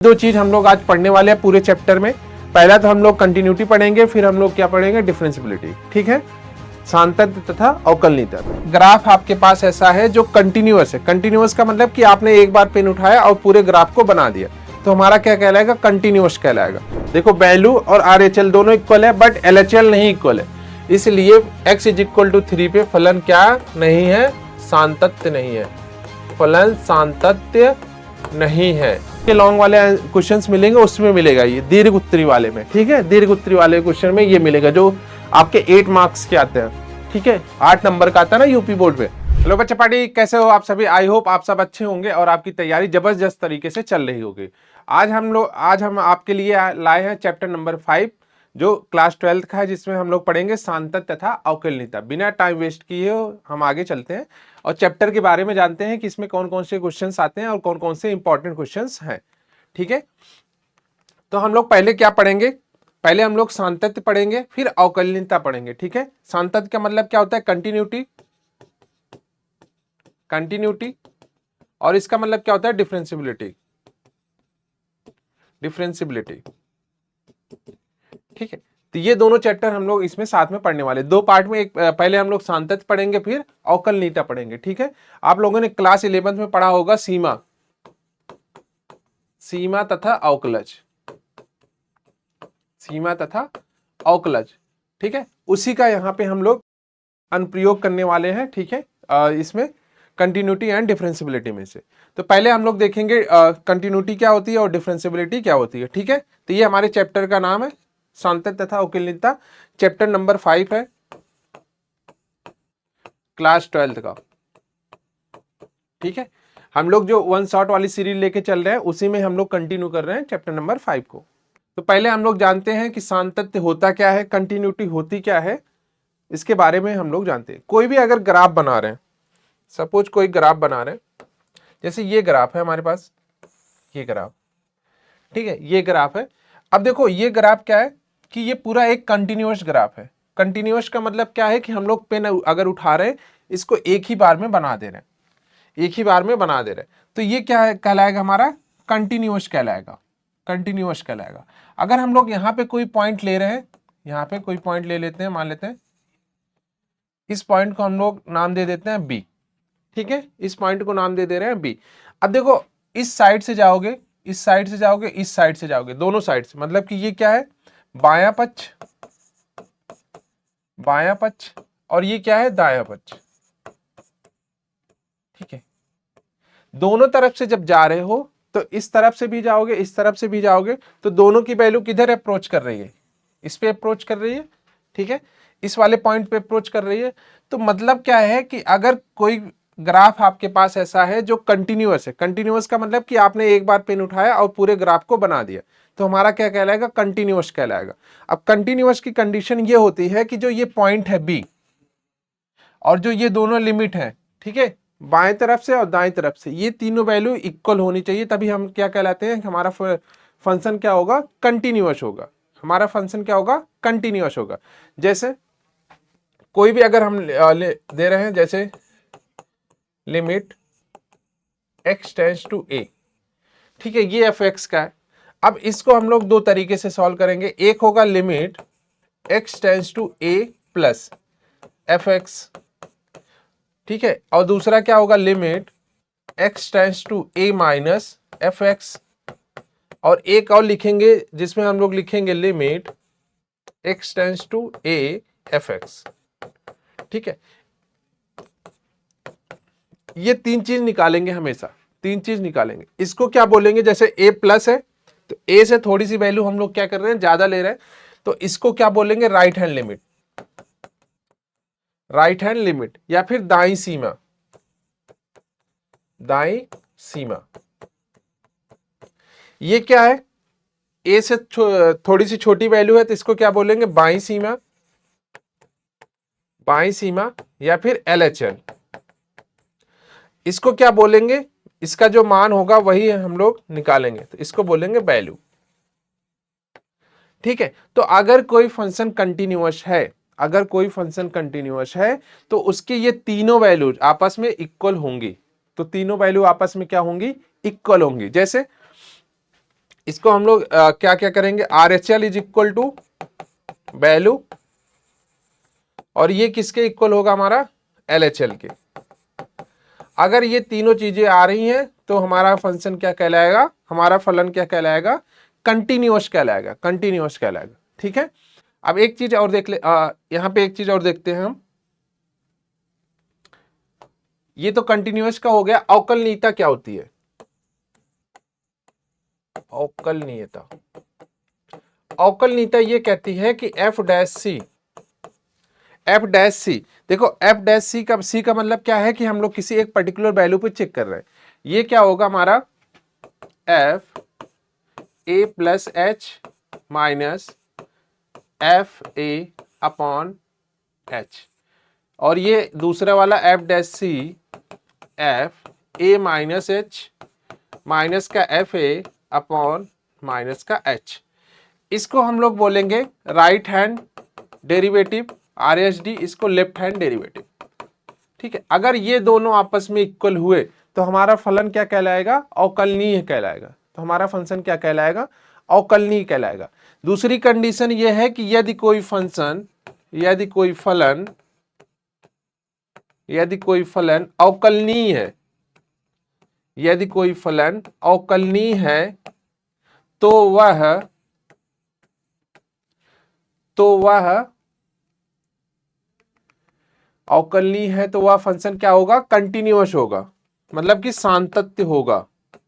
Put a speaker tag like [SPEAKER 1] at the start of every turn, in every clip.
[SPEAKER 1] दो चीज हम लोग आज पढ़ने वाले हैं पूरे चैप्टर में। पहला तो हम लोग कंटिन्यूटी पढ़ेंगे, फिर हम लोग क्या पढ़ेंगे, डिफरेंशियबिलिटी। ठीक है, सांतत्य तथा अवकलनीयता। ग्राफ आपके पास ऐसा है जो कंटिन्यूअस है। कंटिन्यूअस का मतलब कि आपने एक बार पेन उठाया और पूरे ग्राफ को बना दिया, तो हमारा क्या कहलाएगा, कंटिन्यूअस कहलाएगा। देखो वैल्यू और RHL दोनों इक्वल है, बट LHL नहीं इक्वल है, इसलिए x = 3 पे फलन क्या नहीं है, सांतत्य नहीं है, फलन सांतत्य नहीं है। ये लॉन्ग वाले क्वेश्चंस मिलेंगे, उसमें मिलेगा ये दीर्घ उत्तरी वाले में। ठीक है, दीर्घ उत्तरी वाले क्वेश्चन में ये मिलेगा जो आपके 8 मार्क्स के आते हैं। ठीक है, 8 नंबर का आता है ना यूपी बोर्ड में। हेलो बच्चा पार्टी, कैसे हो आप सभी? आई होप आप सब अच्छे होंगे और आपकी तैयारी जबरदस्त तरीके से चल रही होगी। आज हम आपके लिए लाए हैं चैप्टर नंबर 5 जो क्लास 12 का है, जिसमें हम लोग पढ़ेंगे सांतत्य तथा अवकलनीयता। बिना टाइम वेस्ट किए हम आगे चलते हैं और चैप्टर के बारे में जानते हैं कि इसमें कौन कौन से क्वेश्चंस आते हैं और कौन कौन से इंपॉर्टेंट क्वेश्चंस हैं। ठीक है, तो हम लोग पहले क्या पढ़ेंगे, पहले हम लोग सांतत्य पढ़ेंगे, फिर अवकलनीयता पढ़ेंगे। ठीक है, सांतत्य का मतलब क्या होता है, कंटिन्यूटी, कंटिन्यूटी, और इसका मतलब क्या होता है, डिफरेंशियबिलिटी, डिफरेंशियबिलिटी। ठीक है, तो ये दोनों चैप्टर हम लोग इसमें साथ में पढ़ने वाले, दो पार्ट में। एक पहले हम लोग सांतत्य पढ़ेंगे, फिर अवकलनीयता पढ़ेंगे। ठीक है, आप लोगों ने क्लास 11th में पढ़ा होगा सीमा, सीमा तथा अवकलज, सीमा तथा अवकलज। ठीक है, उसी का यहाँ पे हम लोग अनुप्रयोग करने वाले हैं। ठीक है, इसमें कंटिन्यूटी एंड डिफरेंशियबिलिटी में से। तो पहले हम लोग देखेंगे कंटिन्यूटी क्या होती है और डिफरेंशियबिलिटी क्या होती है। ठीक है, तो ये हमारे चैप्टर का नाम है सांतत्य तथा अवकलनीयता, चैप्टर नंबर 5 है क्लास 12 का। ठीक है, हम लोग जो वन शॉट वाली सीरीज लेके चल रहे हैं उसी में हम लोग कंटिन्यू कर रहे हैं चैप्टर नंबर 5 को। तो पहले हम लोग जानते हैं कि सांतत्य होता क्या है, कंटिन्यूटी होती क्या है, इसके बारे में हम लोग जानते हैं। कोई भी अगर ग्राफ बना रहे हैं, सपोज कोई ग्राफ बना रहे हैं, जैसे ये ग्राफ है हमारे पास, ये ग्राफ, ठीक है, ये ग्राफ है। अब देखो ये ग्राफ क्या है कि ये पूरा एक कंटिन्यूअस ग्राफ है। कंटिन्यूअस का मतलब क्या है कि हम लोग पेन अगर उठा रहे हैं, इसको एक ही बार में बना दे रहे हैं, एक ही बार में बना दे रहे हैं, तो ये क्या है, कहलाएगा हमारा कंटिन्यूअस कहलाएगा, कंटिन्यूअस कहलाएगा। अगर हम लोग यहाँ पे कोई पॉइंट ले रहे हैं, यहाँ पे कोई पॉइंट ले लेते हैं, मान लेते हैं इस पॉइंट को हम लोग नाम दे देते हैं B। ठीक है, इस पॉइंट को नाम दे रहे हैं B। अब देखो इस साइड से जाओगे, इस साइड से जाओगे, इस साइड से जाओगे, दोनों साइड से, मतलब कि ये क्या है, बायां पक्ष, बायां पक्ष, और ये क्या है, दायां पक्ष। ठीक है, दोनों तरफ से जब जा रहे हो तो इस तरफ से भी जाओगे, इस तरफ से भी जाओगे, तो दोनों की वैल्यू किधर अप्रोच कर रही है, इस पे अप्रोच कर रही है। ठीक है, इस वाले पॉइंट पे अप्रोच कर रही है। तो मतलब क्या है कि अगर कोई ग्राफ आपके पास ऐसा है जो कंटिन्यूअस है, कंटिन्यूअस का मतलब कि आपने एक बार पेन उठाया और पूरे ग्राफ को बना दिया, तो हमारा क्या कहलाएगा, कंटिन्यूअस कहलाएगा। अब कंटिन्यूअस की कंडीशन ये होती है कि जो ये पॉइंट है B और जो ये दोनों लिमिट है, ठीक है, बाएं तरफ से और दाएं तरफ से, ये तीनों वैल्यू इक्वल होनी चाहिए, तभी हम क्या कहलाते हैं, हमारा फंक्शन क्या होगा, कंटिन्यूअस होगा। हमारा फंक्शन क्या होगा, कंटिन्यूअस होगा। जैसे कोई भी अगर हम दे रहे हैं, जैसे limit x tends to a, ठीक है, ये f(x) का है। अब इसको हम लोग दो तरीके से सॉल्व करेंगे। एक होगा limit x tends to a plus f(x), ठीक है, और दूसरा क्या होगा, limit x tends to a minus f(x), और एक और लिखेंगे जिसमें हम लोग लिखेंगे limit x tends to a f(x). ठीक है, ये तीन चीज निकालेंगे, हमेशा तीन चीज निकालेंगे। इसको क्या बोलेंगे, जैसे a प्लस है तो a से थोड़ी सी वैल्यू हम लोग क्या कर रहे हैं, ज्यादा ले रहे हैं, तो इसको क्या बोलेंगे, right hand limit, right hand limit, या फिर दाई सीमा, दाई सीमा। ये क्या है, a से थोड़ी सी छोटी वैल्यू है तो इसको क्या बोलेंगे, बाई सीमा, बाई सीमा, या फिर LHL। इसको क्या बोलेंगे, इसका जो मान होगा वही हम लोग निकालेंगे, तो इसको बोलेंगे वैल्यू। ठीक है, तो अगर कोई फंक्शन कंटिन्यूअस है, अगर कोई फंक्शन कंटिन्यूअस है तो उसके ये तीनों वैल्यूज आपस में इक्वल होंगी। तो तीनों वैल्यू आपस में क्या होंगी, इक्वल होंगी। जैसे इसको हम लोग क्या क्या करेंगे, RHL is equal to value, और ये किसके इक्वल होगा, हमारा LHL के। अगर ये तीनों चीजें आ रही हैं तो हमारा फंक्शन क्या कहलाएगा, हमारा फलन क्या कहलाएगा, कंटिन्यूअस कहलाएगा, कंटिन्यूअस कहलाएगा। ठीक है, अब एक चीज और देख ले, यहां पे एक चीज और देखते हैं हम। ये तो कंटिन्यूअस का हो गया। अवकलनीयता क्या होती है, अवकलनीयता, अवकलनीयता ये कहती है कि F dash c, F dash सी, देखो एफ डैश सी का, सी का मतलब क्या है कि हम लोग किसी एक पर्टिकुलर वैल्यू पे चेक कर रहे हैं। ये क्या होगा हमारा, f a plus h minus f a upon h, और ये दूसरा वाला f dash c, f a minus h minus का एफ ए अपॉन माइनस का एच। इसको हम लोग बोलेंगे राइट हैंड डेरिवेटिव, RHD, इसको लेफ्ट हैंड डेरिवेटिव। ठीक है, अगर ये दोनों आपस में इक्वल हुए तो हमारा फलन क्या कहलाएगा, अवकलनीय कहलाएगा। तो हमारा फंक्शन क्या कहलाएगा, अवकलनीय कहलाएगा। दूसरी कंडीशन ये है कि यदि कोई फंक्शन, यदि कोई फलन, यदि कोई फलन अवकलनीय है, यदि कोई फलन अवकलनीय है तो वह अवकलनीय है तो वह फंक्शन क्या होगा, कंटिन्यूअस होगा, मतलब कि सातत्य होगा,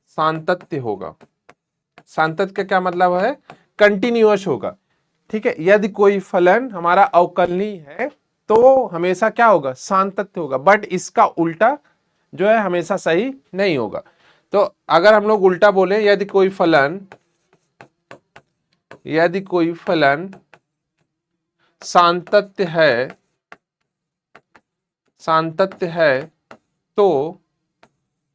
[SPEAKER 1] सातत्य होगा। सातत्य का क्या मतलब है, कंटिन्यूअस होगा। ठीक है, यदि कोई फलन हमारा अवकलनीय है तो हमेशा क्या होगा, सातत्य होगा, बट इसका उल्टा जो है हमेशा सही नहीं होगा। तो अगर हम लोग उल्टा बोले, यदि कोई फलन, यदि कोई फलन सातत्य है, सातत्य है तो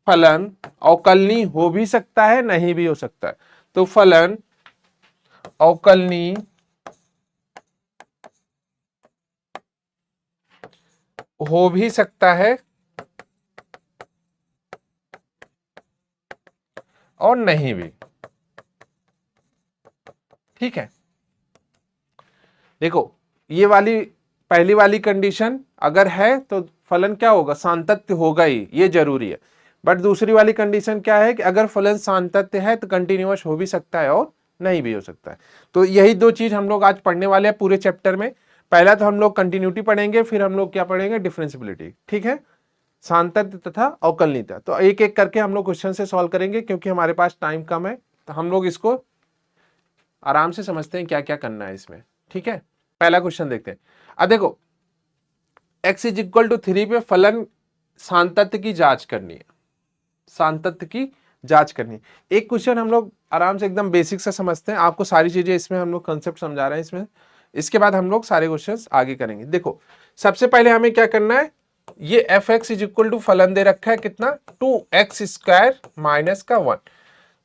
[SPEAKER 1] फलन अवकलनीय हो भी सकता है, नहीं भी हो सकता है। तो फलन अवकलनीय हो भी सकता है और नहीं भी। ठीक है, देखो ये वाली पहली वाली कंडीशन अगर है तो फलन क्या होगा, सातत्य होगा ही, ये जरूरी है। बट दूसरी वाली कंडीशन क्या है कि अगर फलन सातत्य है तो कंटिन्यूअस हो भी सकता है और नहीं भी हो सकता है। तो यही दो चीज हम लोग आज पढ़ने वाले हैं पूरे चैप्टर में। पहला तो हम लोग कंटिन्यूटी पढ़ेंगे, फिर हम लोग क्या पढ़ेंगे, डिफरेंशियबिलिटी। ठीक है, सातत्य तथा अवकलनीयता। तो एक एक करके हम लोग क्वेश्चन से सॉल्व करेंगे क्योंकि हमारे पास टाइम कम है, तो हम लोग इसको आराम से समझते हैं क्या क्या करना है इसमें। ठीक है, पहला क्वेश्चन देखते हैं। अब देखो x इज इक्वल टू 3 पे फलन सातत्य की जांच करनी है, सातत्य की जांच करनी है। एक क्वेश्चन हम लोग आराम से एकदम बेसिक से समझते हैं, आपको सारी चीजें इसमें हम लोग कंसेप्ट समझा रहे हैं इसमें, इसके बाद हम लोग सारे क्वेश्चंस आगे करेंगे। देखो सबसे पहले हमें क्या करना है, ये f x is equal to फलन दे रखा है कितना, 2x² माइनस का 1।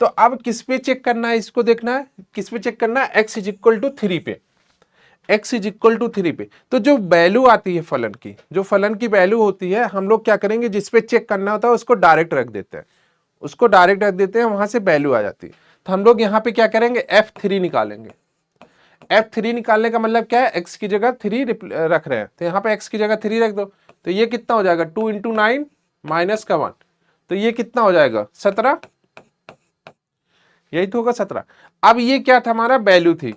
[SPEAKER 1] तो अब किस पे चेक करना है, इसको देखना है किस पे चेक करना है, x इज इक्वल टू 3 पे, x इज इक्वल टू 3 पे। तो जो वैल्यू आती है फलन की, जो फलन की वैल्यू होती है, हम लोग क्या करेंगे, जिस पे चेक करना होता है उसको डायरेक्ट रख देते हैं, उसको डायरेक्ट रख देते हैं, वहां से वैल्यू आ जाती है। तो हम लोग यहाँ पे क्या करेंगे, f3 निकालेंगे। f3 निकालने का मतलब क्या है, x की जगह 3 रख रहे हैं, तो यहाँ पे x की जगह 3 रख दो। तो ये कितना हो जाएगा, 2 × 9 माइनस का 1, तो ये कितना हो जाएगा, 17, यही तो होगा 17। अब ये क्या था, हमारा वैल्यू थी,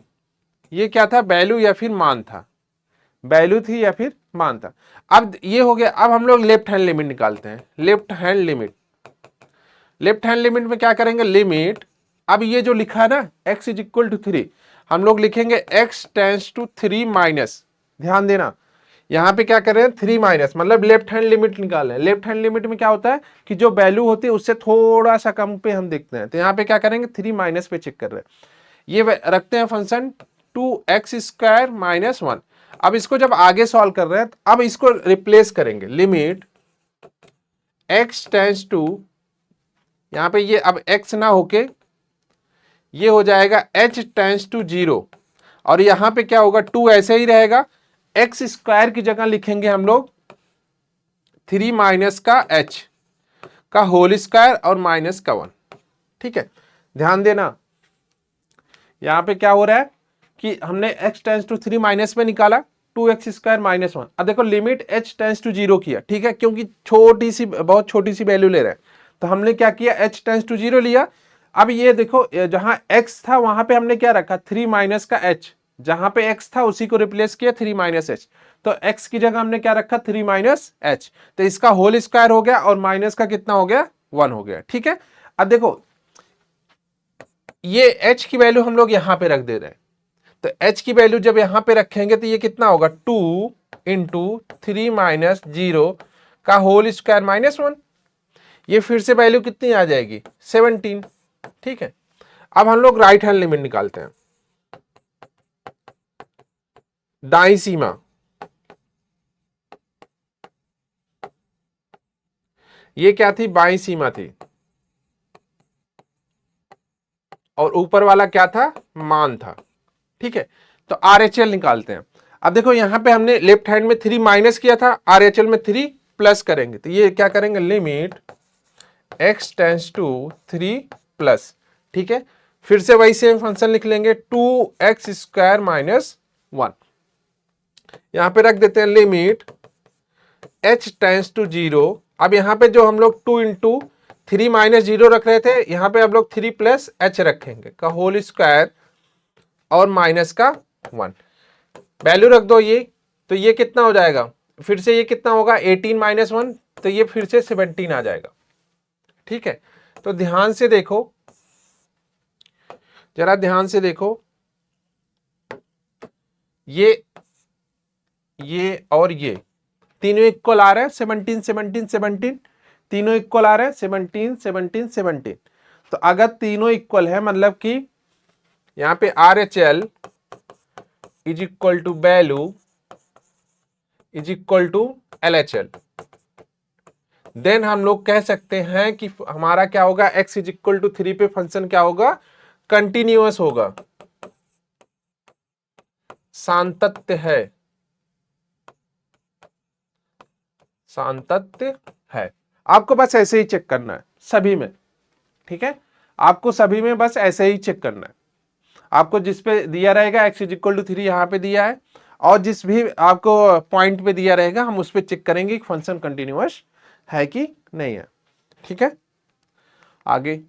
[SPEAKER 1] ये क्या था, वैल्यू या फिर मान था, वैल्यू थी या फिर मान था। अब ये हो गया। अब हम लोग लेफ्ट हैंड लिमिट निकालते हैं, left hand limit. Left hand limit में क्या करेंगे, लिमिट, अब ये जो लिखा है ना x इज इक्वल टू 3, हम लोग लिखेंगे x टेंस टू 3 माइनस, ध्यान देना यहाँ पे क्या कर रहे हैं, 3 माइनस, मतलब लेफ्ट हैंड लिमिट निकाल रहे हैं। लेफ्ट हैंड लिमिट में क्या होता है कि जो वैल्यू होती है उससे थोड़ा सा कम पे हम देखते हैं, तो यहाँ पे क्या करेंगे, 3 माइनस पे चेक कर रहे हैं। ये रखते हैं फंक्शन 2x² माइनस 1। अब इसको जब आगे सॉल्व कर रहे हैं, अब इसको रिप्लेस करेंगे, लिमिट x टेंस टू, यहां पे ये अब x ना होके ये हो जाएगा h टेंस टू 0, और यहां पे क्या होगा, 2 ऐसे ही रहेगा, x² की जगह लिखेंगे हम लोग 3 माइनस का h का होल स्क्वायर और माइनस का 1। ठीक है, ध्यान देना यहाँ पे क्या हो रहा है कि हमने x टेंस टू 3 माइनस में निकाला 2x स्क्वायर माइनस 1। अब देखो लिमिट h टेंस टू 0 किया, ठीक है, क्योंकि बहुत छोटी सी वैल्यू ले रहे हैं, तो हमने क्या किया, h टेंस टू 0 लिया। अब ये देखो जहां x था वहां पे हमने क्या रखा, 3 माइनस का h, जहां पे x था उसी को रिप्लेस किया 3 माइनस h, तो x की जगह हमने क्या रखा 3 माइनस h, तो इसका होल स्क्वायर हो गया और माइनस का कितना हो गया 1 हो गया, ठीक है। अब देखो ये h की वैल्यू हम लोग यहां पे रख दे रहे हैं, तो h की वैल्यू जब यहां पे रखेंगे तो ये कितना होगा 2 इंटू 3 माइनस 0 का होल स्क्वायर माइनस 1, ये फिर से वैल्यू कितनी आ जाएगी 17, ठीक है। अब हम लोग राइट हैंड लिमिट निकालते हैं, दाई सीमा, ये क्या थी, बाई सीमा थी, और ऊपर वाला क्या था, मान था, ठीक है। तो RHL निकालते हैं। अब देखो यहां पे हमने लेफ्ट हैंड में 3 माइनस किया था, RHL में 3 प्लस करेंगे, तो ये क्या करेंगे, limit x tends to 3 plus, ठीक है। फिर से वही सेम फंक्शन लिख लेंगे 2x स्क्वायर माइनस 1, यहां पे रख देते हैं लिमिट h टेंस टू 0। अब यहां पे जो हम लोग 2 इंटू 3 माइनस 0 रख रहे थे, यहां पे हम लोग 3 प्लस h रखेंगे का होल स्क्वायर और माइनस का 1, वैल्यू रख दो ये, तो ये कितना हो जाएगा, फिर से ये कितना होगा 18 माइनस 1, तो ये फिर से 17 आ जाएगा, ठीक है। तो ध्यान से देखो, जरा ध्यान से देखो, ये और ये तीनों इक्वल आ रहे हैं, 17 17 17, तीनों इक्वल आ रहे हैं 17 17 17। तो अगर तीनों इक्वल है मतलब कि यहां पे RHL is equal to value is equal to LHL, then हम लोग कह सकते हैं कि हमारा क्या होगा, x इज इक्वल टू 3 पे फंक्शन क्या होगा, कंटिन्यूअस होगा, सातत्य है, सातत्य है। आपको बस ऐसे ही चेक करना है सभी में, ठीक है, आपको सभी में बस ऐसे ही चेक करना है। आपको जिस पे दिया रहेगा x इज इक्वल टू 3 यहां पे दिया है, और जिस भी आपको पॉइंट पे दिया रहेगा हम उस पे चेक करेंगे कि फंक्शन कंटिन्यूअस है कि नहीं है, ठीक है। आगे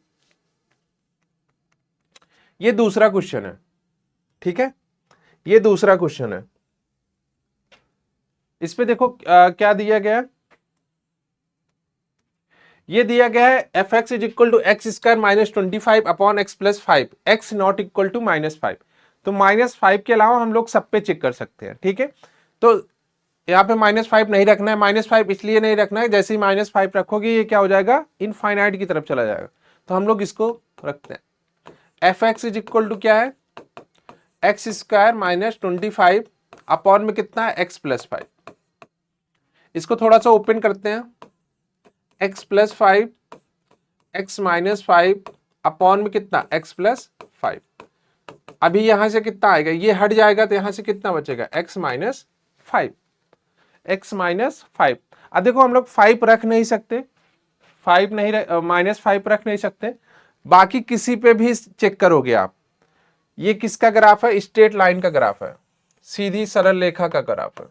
[SPEAKER 1] ये दूसरा क्वेश्चन है, ठीक है, ये दूसरा क्वेश्चन है। इस पे देखो क्या दिया गया है, ये दिया गया है f x is equal to x square minus 25 upon x plus 5, x not equal to -5। तो -5 के अलावा हम लोग सब पे चेक कर सकते हैं, ठीक है। तो यहाँ पे -5 नहीं रखना है, -5 इसलिए नहीं रखना है, जैसे ही -5 रखोगे ये क्या हो जाएगा, इनफाइनाइट की तरफ चला जाएगा, तो हम लोग इसको रखते हैं। F x is equal to क्या है, एक्स स्क्वायर माइनस 25 अपॉन में कितना है, एक्स प्लस 5। इसको थोड़ा सा ओपन करते हैं, x plus 5 x minus 5 upon में कितना, एक्स प्लस 5। अभी यहां से कितना आएगा, ये हट जाएगा, तो यहां से कितना बचेगा, एक्स माइनस 5, एक्स माइनस 5। अब देखो हम लोग 5 रख नहीं सकते, 5 नहीं -5 रख नहीं सकते, बाकी किसी पे भी चेक करोगे आप। ये किसका ग्राफ है, स्ट्रेट लाइन का ग्राफ है, सीधी सरल रेखा का ग्राफ है,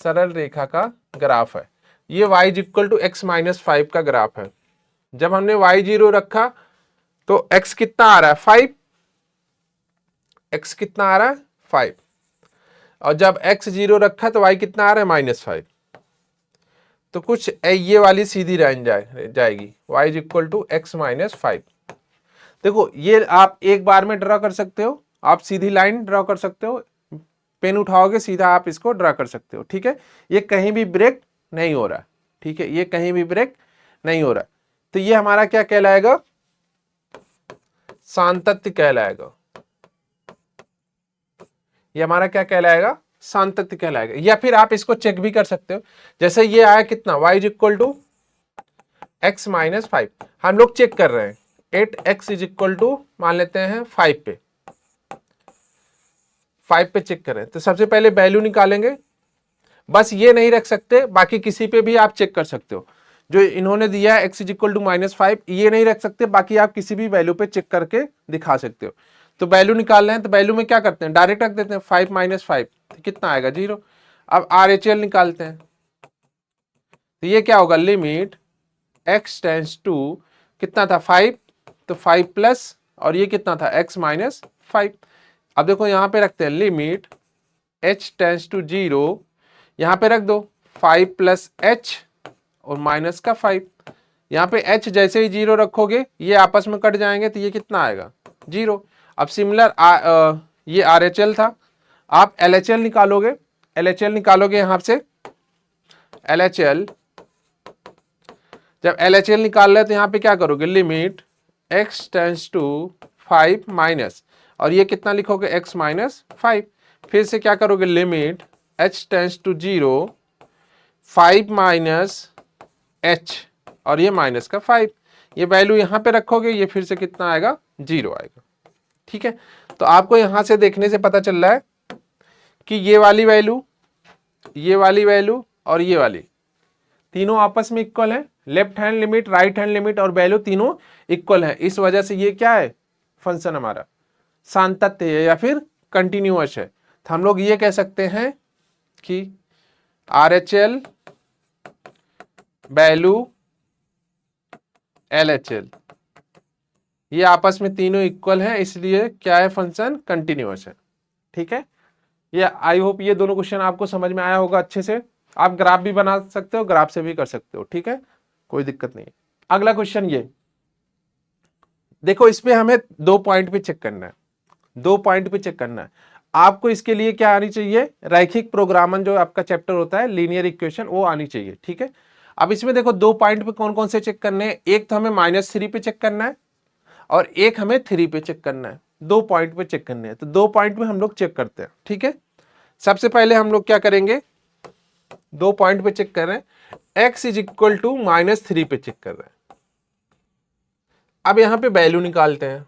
[SPEAKER 1] सरल रेखा का ग्राफ है। ये y equal to x minus 5 का ग्राफ है। जब हमने y 0 रखा तो x कितना आ रहा है, 5, x कितना आ रहा है 5, और जब x 0 रखा तो y कितना आ रहा है -5। तो कुछ ये वाली सीधी लाइन जाएगी, y equal to x minus 5। देखो ये आप एक बार में ड्रा कर सकते हो, आप सीधी लाइन ड्रा कर सकते हो, पेन उठाओगे सीधा आप इसको ड्रा कर सकते हो, ठीक है। ये कहीं भी ब्रेक नहीं हो रहा, ठीक है, ये कहीं भी ब्रेक नहीं हो रहा, तो ये हमारा क्या कहलाएगा, सातत्य कहलाएगा, ये हमारा क्या कहलाएगा, सातत्य कहलाएगा। या फिर आप इसको चेक भी कर सकते हो, जैसे ये आया कितना, y equal to x minus 5, हम लोग चेक कर रहे हैं 8x इज इक्वल टू मान लेते हैं 5 पे, 5 पे चेक करें, तो सबसे पहले वैल्यू निकालेंगे, बस ये नहीं रख सकते, बाकी किसी पे भी आप चेक कर सकते हो। जो इन्होंने दिया है x इज इक्वल टू -5, ये नहीं रख सकते, बाकी आप किसी भी वैल्यू पे चेक करके दिखा सकते हो। तो वैल्यू निकाल रहे हैं तो वैल्यू में क्या करते हैं, डायरेक्ट रख देते हैं 5 - 5, तो कितना आएगा 0। अब RHL निकालते हैं, तो ये क्या होगा, लिमिट x टेंड्स टू कितना था 5, तो 5 प्लस, और ये कितना था x -5। अब देखो यहां पे रखते हैं लिमिट h टेंड्स टू 0, यहां पे रख दो 5 प्लस h और माइनस का 5। यहाँ पे h जैसे ही 0 रखोगे ये आपस में कट जाएंगे, तो ये कितना आएगा 0। अब सिमिलर ये RHL था, आप LHL निकालोगे, LHL निकालोगे यहां से LHL, जब LHL निकाल रहे तो यहाँ पे क्या करोगे, limit x tends to 5 minus, और ये कितना लिखोगे x -5, फिर से क्या करोगे, limit h tends to 0 5 minus h, और ये माइनस का 5, ये वैल्यू यहां पे रखोगे, ये फिर से कितना आएगा 0 आएगा। ठीक है, तो आपको यहां से देखने से पता चल रहा है कि ये वाली वैल्यू, ये वाली वैल्यू और ये वाली तीनों आपस में इक्वल है, left hand limit, right hand limit और वैल्यू तीनों इक्वल है। इस वजह से ये क्या है, फंक्शन हमारा सातत्य है या फिर कंटिन्यूअस है। तो हम लोग ये कह सकते हैं कि RHL वैल्यू LHL ये आपस में तीनों इक्वल है, इसलिए क्या है, फंक्शन कंटिन्यूअस है। ठीक है, ये आई होप ये दोनों क्वेश्चन आपको समझ में आया होगा अच्छे से। आप ग्राफ भी बना सकते हो, ग्राफ से भी कर सकते हो, ठीक है, कोई दिक्कत नहीं है। अगला क्वेश्चन ये देखो, इसमें हमें 2 पॉइंट पे चेक करना है, 2 पॉइंट पे चेक करना है। आपको इसके लिए क्या आनी चाहिए, रैखिक प्रोग्रामन जो आपका चैप्टर होता है, लीनियर इक्वेशन, वो आनी चाहिए। ठीक है, अब इसमें देखो 2 पॉइंट पे कौन कौन से चेक करने हैं, एक तो हमें -3 पे चेक करना है और एक हमें 3 पे चेक करना है। 2 पॉइंट पे चेक करने हैं, तो 2 पॉइंट पे हम लोग चेक करते हैं। ठीक है, सबसे पहले हम लोग क्या करेंगे, 2 पॉइंट पे चेक कर रहे हैं, x इज इक्वल टू -3 पे चेक कर रहे हैं। अब यहां पे वैल्यू निकालते हैं।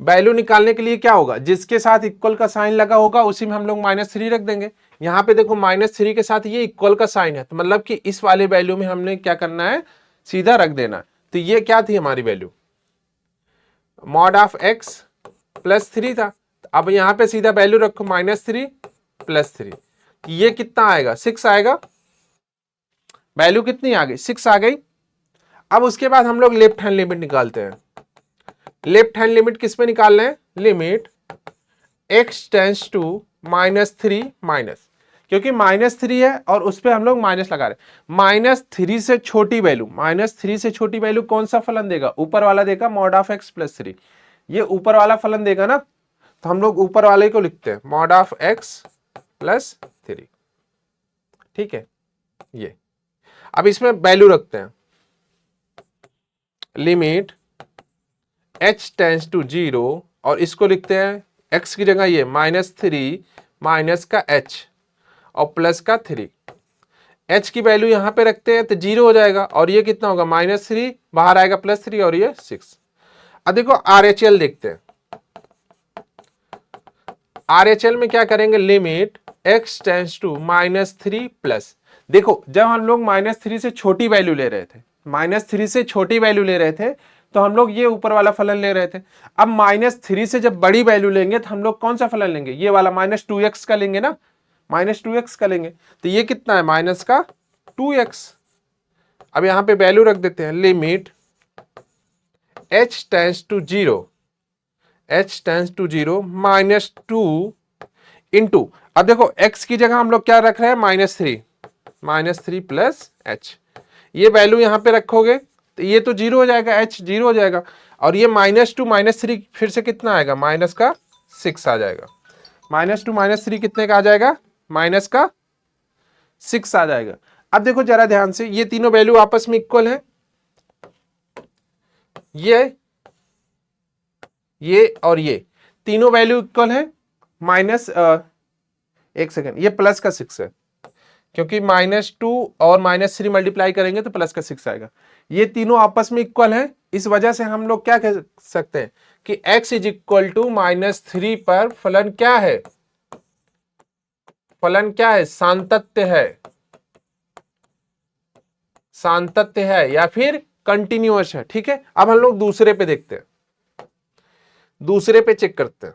[SPEAKER 1] वैल्यू निकालने के लिए क्या होगा, जिसके साथ इक्वल का साइन लगा होगा उसी में हम लोग -3 रख देंगे। यहां पे देखो -3 के साथ ये इक्वल का साइन है, तो मतलब कि इस वाले वैल्यू में हमने क्या करना है, सीधा रख देना है। तो ये क्या थी हमारी वैल्यू, मॉड ऑफ x +3 था। अब यहां पे सीधा वैल्यू रखो -3 +3, ये कितना आएगा 6 आएगा, वैल्यू कितनी आ गई 6 आ गई। अब उसके बाद हम लोग लेफ्ट हैंड लिमिट निकालते हैं। लेफ्ट हैंड लिमिट किस पे निकाल रहे हैं, limit x tends to -3 minus, क्योंकि -3 है और उस पर हम लोग माइनस लगा रहे हैं। -3 से छोटी वैल्यू, -3 से छोटी वैल्यू कौन सा फलन देगा, ऊपर वाला देगा, मॉड ऑफ x +3, ये ऊपर वाला फलन देगा ना, तो हम लोग ऊपर वाले को लिखते हैं मॉड ऑफ x +3। ठीक है, ये अब इसमें वैल्यू रखते हैं, लिमिट h टेंड्स टू 0, और इसको लिखते हैं x की जगह ये -3 माइनस का h और प्लस का 3। h की वैल्यू यहां पे रखते हैं तो 0 हो जाएगा, और ये कितना होगा -3, बाहर आएगा +3 और ये 6। अब देखो RHL देखते हैं, RHL में क्या करेंगे, limit x tends to -3 plus, देखो जब हम लोग -3 से छोटी वैल्यू ले रहे थे, -3 से छोटी वैल्यू ले रहे थे, तो हम लोग ये ऊपर वाला फलन ले रहे थे। अब -3 से जब बड़ी वैल्यू लेंगे तो हम लोग कौन सा फलन लेंगे, ये वाला -2x का लेंगे ना, -2x का लेंगे, तो ये कितना है -2x। अब यहां पे वैल्यू रख देते हैं, limit h tends to 0, h tends to 0 -2 into, अब देखो x की जगह हम लोग क्या रख रहे हैं, -3 प्लस h, ये वैल्यू यहां पे रखोगे तो ये तो 0 हो जाएगा, h 0 हो जाएगा, और ये -2 -3 फिर से कितना आएगा, -6 आ जाएगा। -2 -3 कितने का आ जाएगा, -6 आ जाएगा। अब देखो जरा ध्यान से, ये तीनों वैल्यू आपस में इक्वल है, ये और ये तीनों वैल्यू इक्वल है, एक सेकेंड, ये प्लस का 6 है, क्योंकि -2 और -3 मल्टीप्लाई करेंगे तो प्लस का 6 आएगा। ये तीनों आपस में इक्वल है, इस वजह से हम लोग क्या कह सकते हैं कि x इज इक्वल टू -3 पर फलन क्या है, फलन क्या है, सातत्य है। सातत्य है या फिर कंटिन्यूअस है। ठीक है, अब हम लोग दूसरे पे देखते हैं, दूसरे पे चेक करते हैं।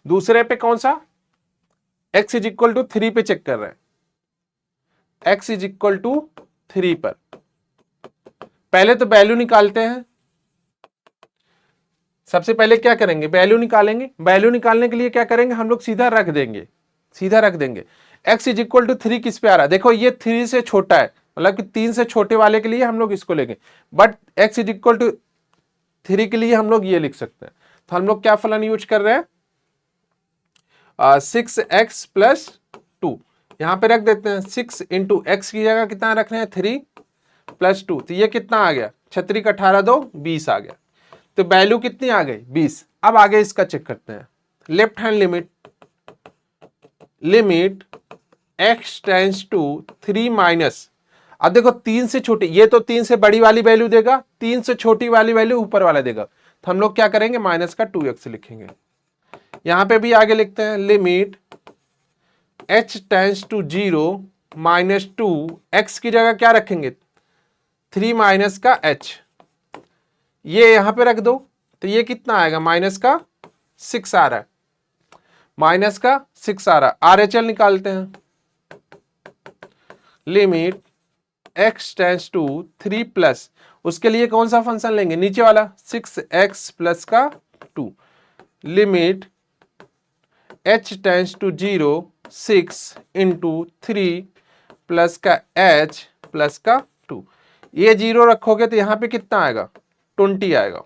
[SPEAKER 1] दूसरे पे कौन सा, x इज इक्वल टू 3 पे चेक कर रहे हैं, x इज इक्वल टू 3 पर। पहले तो वैल्यू निकालते हैं। सबसे पहले क्या करेंगे, वैल्यू निकालेंगे। वैल्यू निकालने के लिए क्या करेंगे, हम लोग सीधा रख देंगे, सीधा रख देंगे। x इज इक्वल टू 3 किस पे आ रहा है, देखो ये 3 से छोटा है, मतलब कि 3 से छोटे वाले के लिए हम लोग इसको लेंगे, but x is equal to 3 के लिए हम लोग ये लिख सकते हैं। तो हम लोग क्या फलन यूज कर रहे हैं, 6x प्लस 2, यहां पे रख देते हैं। 6 इंटू एक्स की जगह कितना रख रहे हैं, 3 प्लस 2, तो ये कितना आ गया, 6 का 18 2 20 आ गया। तो वैल्यू कितनी आ गई, 20। अब आगे इसका चेक करते हैं, left hand limit, limit x tends to 3 minus, अब देखो 3 से छोटी, ये तो 3 से बड़ी वाली वैल्यू देगा, 3 से छोटी वाली वैल्यू ऊपर वाला देगा, तो हम लोग क्या करेंगे, माइनस का 2x लिखेंगे। यहां पे भी आगे लिखते हैं, limit h tends to 0 minus 2, x की जगह क्या रखेंगे, 3 माइनस का h, ये यहां पे रख दो, तो ये कितना आएगा, माइनस का 6 आ रहा है, माइनस का 6 आ रहा है। RHL निकालते हैं, limit x tends to 3 plus, उसके लिए कौन सा फंक्शन लेंगे, नीचे वाला, 6x प्लस का 2, limit h tends to 0 6 into 3 plus का h प्लस का 2, ये 0 रखोगे तो यहां पे कितना आएगा, 20 आएगा,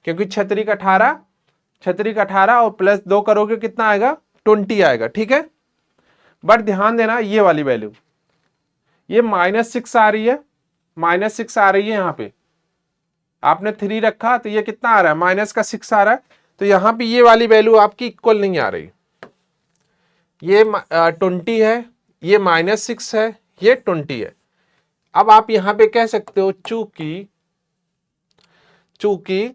[SPEAKER 1] क्योंकि 6 का 18, 6 का 18 और प्लस 2 करोगे कितना आएगा, 20 आएगा। ठीक है, बट ध्यान देना ये वाली वैल्यू, ये -6 आ रही है, -6 आ रही है, यहां पे आपने 3 रखा तो ये कितना आ रहा है, माइनस का 6 आ रहा है, तो यहां पे ये वाली वैल्यू आपकी इक्वल नहीं आ रही, ये 20 है, ये -6 है, ये 20 है। अब आप यहां पे कह सकते हो, चूंकि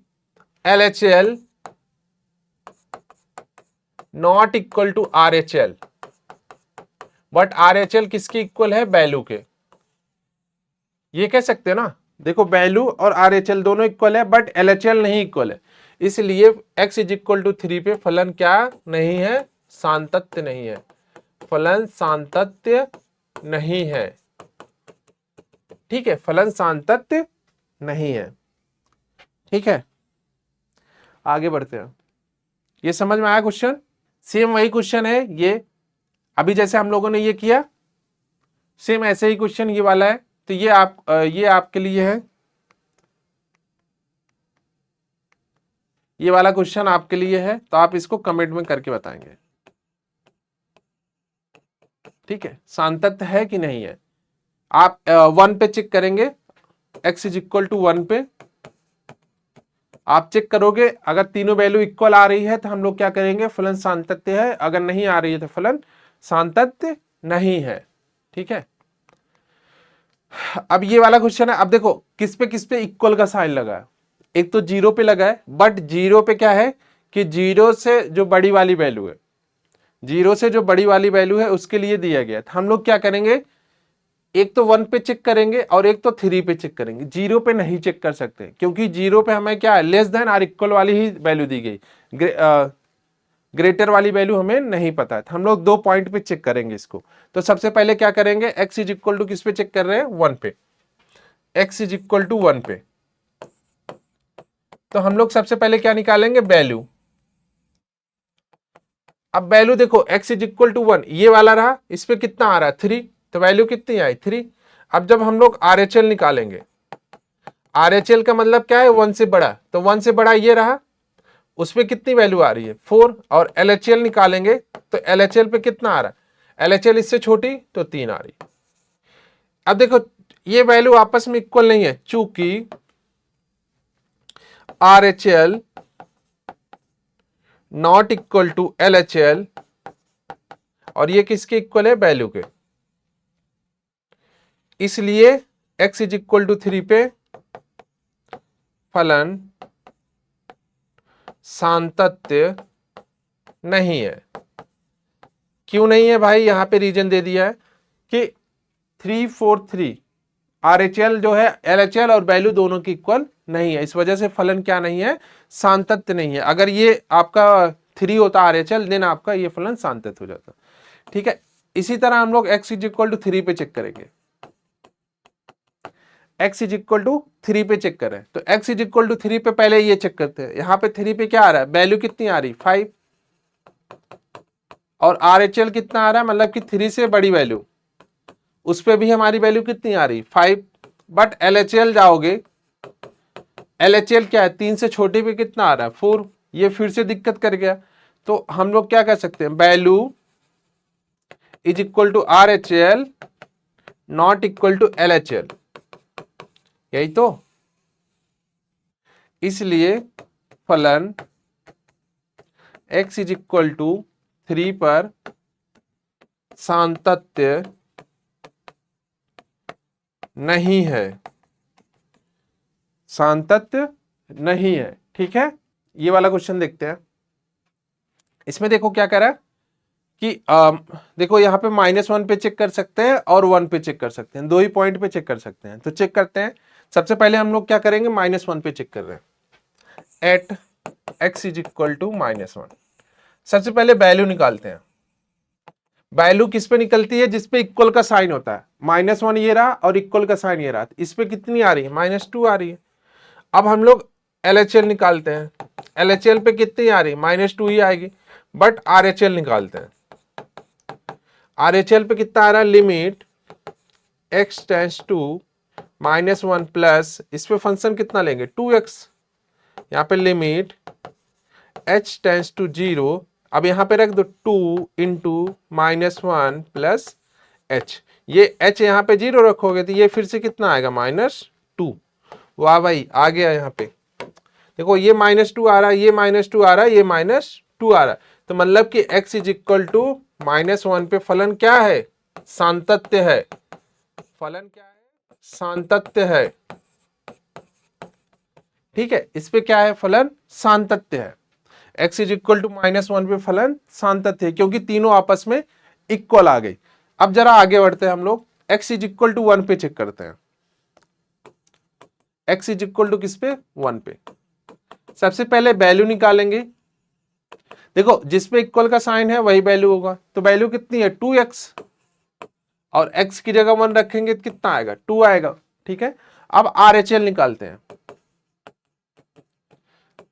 [SPEAKER 1] LHL not equal to RHL, but RHL किसके इक्वल है, वैल्यू के, ये कह सकते हो ना। देखो वैल्यू और RHL दोनों इक्वल है, बट LHL नहीं इक्वल है, इसलिए x इज इक्वल टू 3 पे फलन क्या नहीं है, सातत्य नहीं है, फलन सातत्य नहीं है। ठीक है, फलन सातत्य नहीं है। ठीक है, आगे बढ़ते हैं। ये समझ में आया क्वेश्चन, सेम वही क्वेश्चन है ये, अभी जैसे हम लोगों ने ये किया, सेम ऐसे ही क्वेश्चन ये वाला है, तो ये आपके लिए है, ये वाला क्वेश्चन आपके लिए है, तो आप इसको कमेंट में करके बताएंगे। ठीक है, सातत्य है कि नहीं है, आप 1 पे चेक करेंगे, x इज इक्वल टू 1 पे आप चेक करोगे, अगर तीनों वैल्यू इक्वल आ रही है तो हम लोग क्या करेंगे, फलन सातत्य है, अगर नहीं आ रही है तो फलन सातत्य नहीं है। ठीक है, अब ये वाला क्वेश्चन है, अब देखो किस पे इक्वल का साइन लगा है, एक तो 0 पे लगा है, बट 0 पे क्या है कि 0 से जो बड़ी वाली वैल्यू है, 0 से जो बड़ी वाली वैल्यू है उसके लिए दिया गया है। हम लोग क्या करेंगे, एक तो 1 पे चेक करेंगे और एक तो 3 पे चेक करेंगे, 0 पे नहीं चेक कर सकते, क्योंकि 0 पे हमें क्या है, लेस देन और इक्वल वाली ही वैल्यू दी गई, ग्रेटर वाली वैल्यू हमें नहीं पता है, तो हम लोग 2 पॉइंट पे चेक करेंगे इसको। तो सबसे पहले क्या करेंगे, x इज इक्वल टू किस पे चेक कर रहे हैं, 1 पे, x इज इक्वल टू 1 पे, तो हम लोग सबसे पहले क्या निकालेंगे, वैल्यू। अब वैल्यू देखो, x इज इक्वल टू 1, ये वाला रहा, इस पे कितना आ रहा है, 3, तो वैल्यू कितनी आई, 3। अब जब हम लोग RHL निकालेंगे, RHL का मतलब क्या है, 1 से बड़ा, तो 1 से बड़ा ये रहा, उस पे कितनी वैल्यू आ रही है, 4, और LHL निकालेंगे तो LHL पे कितना आ रहा है, LHL इससे छोटी तो 3 आ रही। अब देखो ये वैल्यू आपस में इक्वल नहीं है, चूंकि RHL not equal to LHL, और ये किसके इक्वल है, वैल्यू के, इसलिए x इज इक्वल टू 3 पे फलन सातत्य नहीं है। क्यों नहीं है भाई, यहां पे रीजन दे दिया है कि 343 RHL जो है LHL और वैल्यू दोनों की इक्वल नहीं है, इस वजह से फलन क्या नहीं है, सांतत्य नहीं है। अगर ये आपका 3 होता RHL देन आपका ये फलन सांतत्य हो जाता। ठीक है, इसी तरह हम लोग x इज इक्वल टू 3 पे चेक करेंगे। x इज इक्वल टू 3 पे चेक करें तो x इज इक्वल टू 3 पे पहले ये चेक करते हैं। यहाँ पे 3 पे क्या आ रहा है, वैल्यू कितनी आ रही 5 और RHL कितना आ रहा है, मतलब कि 3 से बड़ी वैल्यू, उस पे भी हमारी वैल्यू कितनी आ रही 5। बट LHL जाओगे, LHL क्या है 3 से छोटे पे कितना आ रहा है 4, ये फिर से दिक्कत कर गया। तो हम लोग क्या कर सकते हैं, value is equal to RHL not equal to LHL, यही तो। इसलिए फलन x इज इक्वल टू 3 पर सांतत्य नहीं है, सांतत्य नहीं है। ठीक है, ये वाला क्वेश्चन देखते हैं। इसमें देखो क्या कह रहा है कि देखो यहाँ पे -1 पे चेक कर सकते हैं और 1 पे चेक कर सकते हैं, दो ही पॉइंट पे चेक कर सकते हैं। तो चेक करते हैं। सबसे पहले हम लोग क्या करेंगे, -1 पे चेक कर रहे हैं। At x is equal to -1, सबसे पहले वैल्यू निकालते हैं। वैल्यू किस पे निकलती है, जिसपे इक्वल का साइन होता है। -1 ये रहा और इक्वल का साइन ये रहा, इस पे कितनी आ रही है, -2 आ रही है। अब हम लोग LHL निकालते हैं। LHL पे कितनी आ रही है, -2 ही आएगी। बट RHL निकालते हैं। RHL पे कितना आ रहा है, limit x tends to -1 plus, इस पे फंक्शन कितना लेंगे 2x, यहाँ पे लिमिट h टेंड्स टू 0, अब यहाँ पे रख दो 2 इंटू -1 प्लस h, ये h यहाँ पे 0 रखोगे तो ये फिर से कितना आएगा -2। वाह भाई, आ गया। यहाँ पे देखो ये -2 आ रहा है, ये -2 आ रहा है, ये -2 आ रहा है। तो मतलब कि x इज इक्वल टू -1 पे फलन क्या है, सांतत्य है। फलन क्या है, सांतत्य है। ठीक है, इस पे क्या है, फलन सांतत्य है। x इज इक्वल टू -1 पे फलन सांतत्य है, क्योंकि तीनों आपस में इक्वल आ गई। अब जरा आगे बढ़ते हैं हम लोग, x इज इक्वल टू 1 पे चेक करते हैं। x इज इक्वल टू किस पे, 1 पे। सबसे पहले वैल्यू निकालेंगे। देखो जिसपे इक्वल का साइन है वही वैल्यू होगा, तो वैल्यू कितनी है 2x, और x की जगह 1 रखेंगे तो कितना आएगा 2 आएगा। ठीक है, अब RHL निकालते हैं।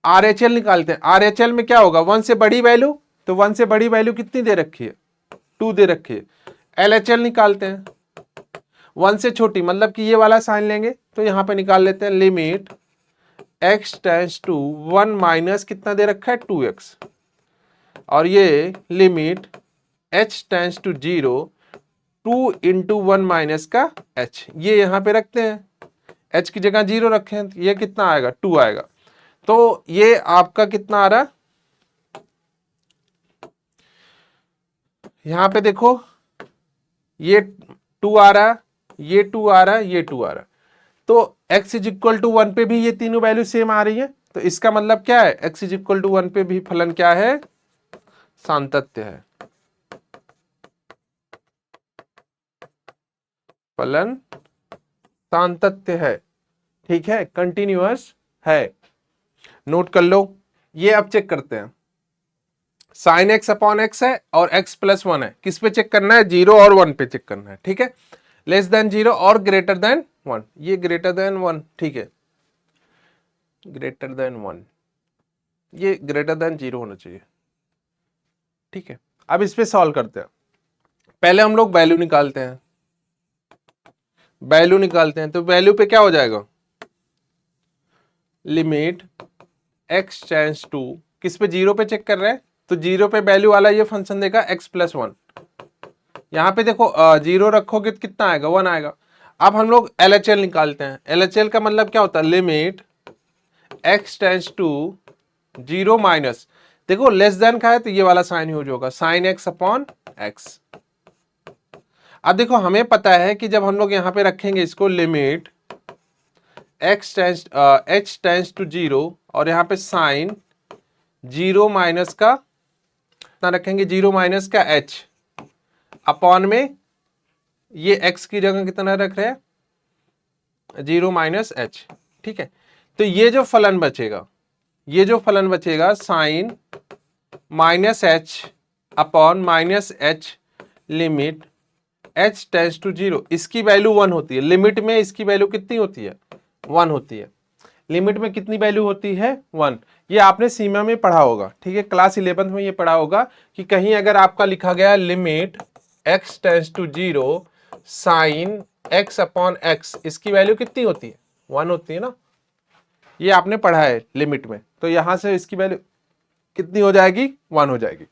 [SPEAKER 1] RHL निकालते हैं। RHL में क्या होगा, 1 से बड़ी वैल्यू, तो 1 से बड़ी वैल्यू कितनी दे रखी है 2 दे रखी है। LHL निकालते हैं, 1 से छोटी, मतलब कि ये वाला साइन लेंगे तो यहां पे निकाल लेते हैं, limit x tends to 1 minus कितना दे रखा है 2x, और ये limit h tends to 0 2 into 1 minus का h, ये यहां पे रखते हैं, h की जगह 0 रखें तो ये कितना आएगा 2 आएगा। तो ये आपका कितना आ रहा, यहां पे देखो ये 2 आ रहा, ये 2 आ रहा, ये 2 आ रहा। तो x इज इक्वल टू 1 पे भी ये तीनों वैल्यू सेम आ रही है, तो इसका मतलब क्या है, x इज इक्वल टू 1 पे भी फलन क्या है, सांतत्य है। फलन सांतत्य है। ठीक है, कंटिन्यूअस है, नोट कर लो। ये अब चेक करते हैं। साइन x अपॉन x है और x प्लस 1 है, किस पे चेक करना है, 0 और 1 पे चेक करना है। ठीक है, लेस देन 0 और ग्रेटर देन 1, ये ग्रेटर देन 1। ठीक है, ग्रेटर देन 1, ये ग्रेटर देन 0 होना चाहिए। ठीक है, अब इस पे सॉल्व करते हैं। पहले हम लोग वैल्यू निकालते हैं। वैल्यू निकालते हैं तो वैल्यू पे क्या हो जाएगा, लिमिट x टेंड्स टू, किस पे 0 पे चेक कर रहे हैं, तो 0 पे वैल्यू वाला ये फंक्शन देगा x प्लस 1। यहाँ पे देखो 0 रखोगे तो कितना आएगा 1 आएगा। अब हम लोग LHL निकालते हैं। LHL का मतलब क्या होता है, limit x tends to 0 minus, देखो लेस देन का है तो ये वाला साइन यूज होगा, साइन x अपॉन x। अब देखो हमें पता है कि जब हम लोग यहाँ पे रखेंगे इसको, लिमिट h टेंड्स टू 0 और यहाँ पे साइन 0 माइनस का कितना रखेंगे, 0 माइनस का h अपॉन में ये x की जगह कितना रख रहे हैं, 0 माइनस एच। ठीक है, तो ये जो फलन बचेगा, ये जो फलन बचेगा sine minus h upon minus h limit h tends to 0, इसकी वैल्यू 1 होती है। लिमिट में इसकी वैल्यू कितनी होती है, 1 होती है। लिमिट में कितनी वैल्यू होती है, 1। ये आपने सीमा में पढ़ा होगा, ठीक है, क्लास 11th में ये पढ़ा होगा कि कहीं अगर आपका लिखा गया limit x tends to 0 sine x upon x, इसकी वैल्यू कितनी होती है, 1 होती है ना। ये आपने पढ़ा है लिमिट में, तो यहां से इसकी वैल्यू कितनी हो जाएगी, 1 हो जाएगी।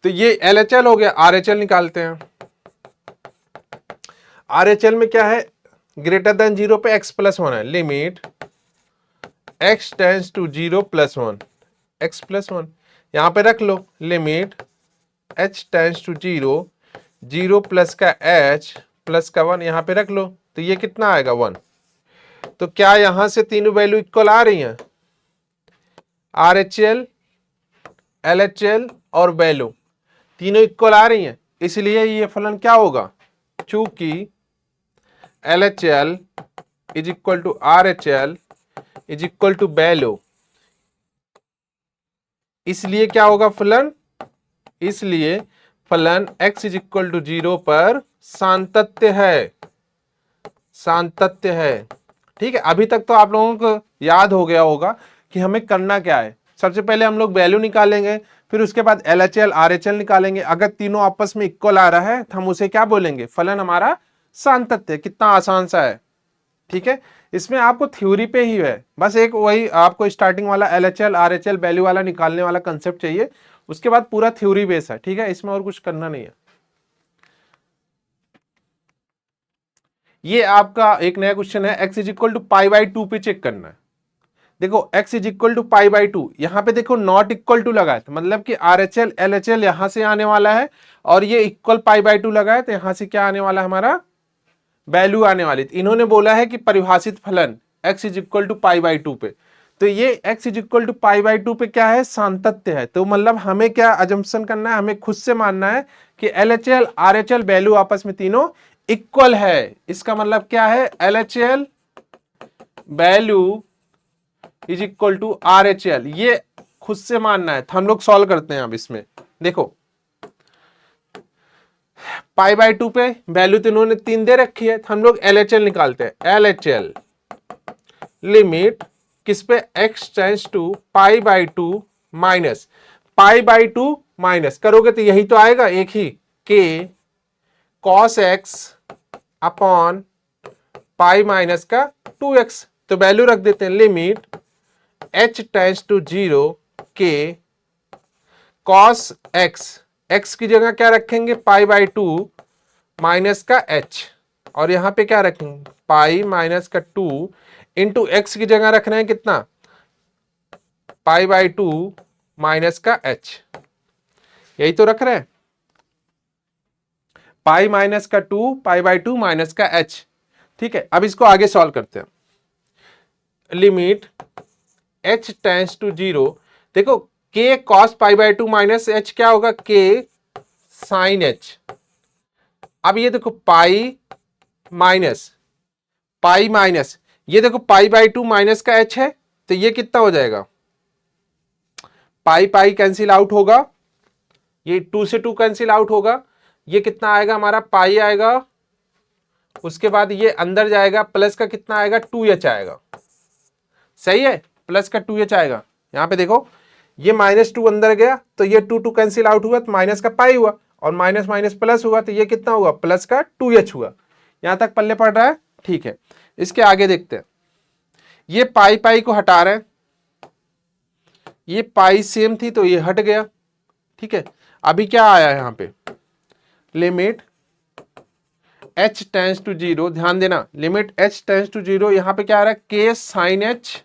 [SPEAKER 1] तो ये LHL हो गया। RHL निकालते हैं। RHL में क्या है, ग्रेटर देन 0 पे x प्लस 1 है। Limit x tends to 0 plus 1, x plus 1 यहां पे रख लो। Limit h tends to 0, 0 plus का h प्लस का 1 यहां पे रख लो, तो ये कितना आएगा, 1। तो क्या यहां से तीनों वैल्यू इक्वल आ रही हैं, RHL, LHL और वैल्यू तीनों इक्वल आ रही हैं, इसलिए ये फलन क्या होगा, चूंकि LHL is equal to RHL is equal to value, इसलिए क्या होगा फलन, इसलिए फलन x इज इक्वल टू 0 पर सांतत्य है, सांतत्य है। ठीक है, अभी तक तो आप लोगों को याद हो गया होगा कि हमें करना क्या है। सबसे पहले हम लोग वैल्यू निकालेंगे, फिर उसके बाद LHL RHL निकालेंगे। अगर तीनों आपस में इक्वल आ रहा है तो हम उसे क्या बोलेंगे, फलन हमारा सांतत्य। कितना आसान सा है, ठीक है। इसमें आपको थ्योरी पे ही है, बस एक वही आपको स्टार्टिंग वाला LHL RHL वैल्यू वाला निकालने वाला कंसेप्ट चाहिए, उसके बाद पूरा थ्योरी बेस है, ठीक है। इसमें और कुछ करना नहीं है। ये आपका एक नया क्वेश्चन है, x is equal to pi by 2 पे चेक करना है। देखो x is equal to pi by 2, यहां पे देखो नॉट इक्वल टू लगा है, तो मतलब कि RHL LHL यहां से आने वाला है, और ये इक्वल पाई बाई 2 लगा है, तो यहां से क्या आने वाला है, हमारा वैल्यू आने वाली। इन्होंने बोला है कि परिभाषित फलन x is equal to pi by 2 पे, तो ये x is equal to pi by 2 पे क्या है, सांतत्य है। तो मतलब हमें क्या अजम्पशन करना है, हमें खुद से मानना है कि LHL RHL वैल्यू आपस में तीनों इक्वल है। इसका मतलब क्या है, LHL value is equal to RHL, ये खुद से मानना है। तो हम लोग सॉल्व करते हैं अब इसमें। देखो पाई बाई 2 पे वैल्यू तो इन्होंने 3 दे रखी है, तो हम लोग LHL निकालते हैं। LHL लिमिट किस पे, x tends to pi by 2 minus pi by 2 minus करोगे तो यही तो आएगा एक ही, k cos x upon pi minus का 2x। तो वैल्यू रख देते हैं। Limit h tends to 0 k cos x, x की जगह क्या रखेंगे, पाई बाई 2 माइनस का h, और यहां पे क्या रखेंगे, पाई माइनस का 2 इंटू एक्स की जगह रखना है कितना, पाई बाई 2 माइनस का h, यही तो रख रहे हैं, पाई माइनस का 2 पाई बाई 2 माइनस का h। ठीक है, अब इसको आगे सॉल्व करते हैं। लिमिट h टेंड्स टू 0, देखो k cos pi by 2 minus h क्या होगा, k साइन h। अब ये देखो पाई माइनस पाई माइनस, ये देखो पाई बाई 2 माइनस का h है, तो ये कितना हो जाएगा, पाई पाई कैंसिल आउट होगा, ये 2 से 2 कैंसिल आउट होगा, ये कितना आएगा हमारा, पाई आएगा, उसके बाद ये अंदर जाएगा, प्लस का कितना आएगा, 2h आएगा। सही है, प्लस का 2h आएगा। यहां पे देखो ये -2 अंदर गया, तो ये 2 कैंसिल आउट हुआ, तो माइनस का पाई हुआ, और माइनस माइनस प्लस हुआ, तो ये कितना हुआ, प्लस का 2h हुआ। यहां तक पल्ले पड़ रहा है, ठीक है। इसके आगे देखते हैं, ये पाई पाई को हटा रहे हैं, ये पाई सेम थी तो ये हट गया, ठीक है। अभी क्या आया यहां पे, लिमिट h टेंड्स टू 0, ध्यान देना, लिमिट h टेंड्स टू 0, यहां पे क्या आ रहा है, k साइन h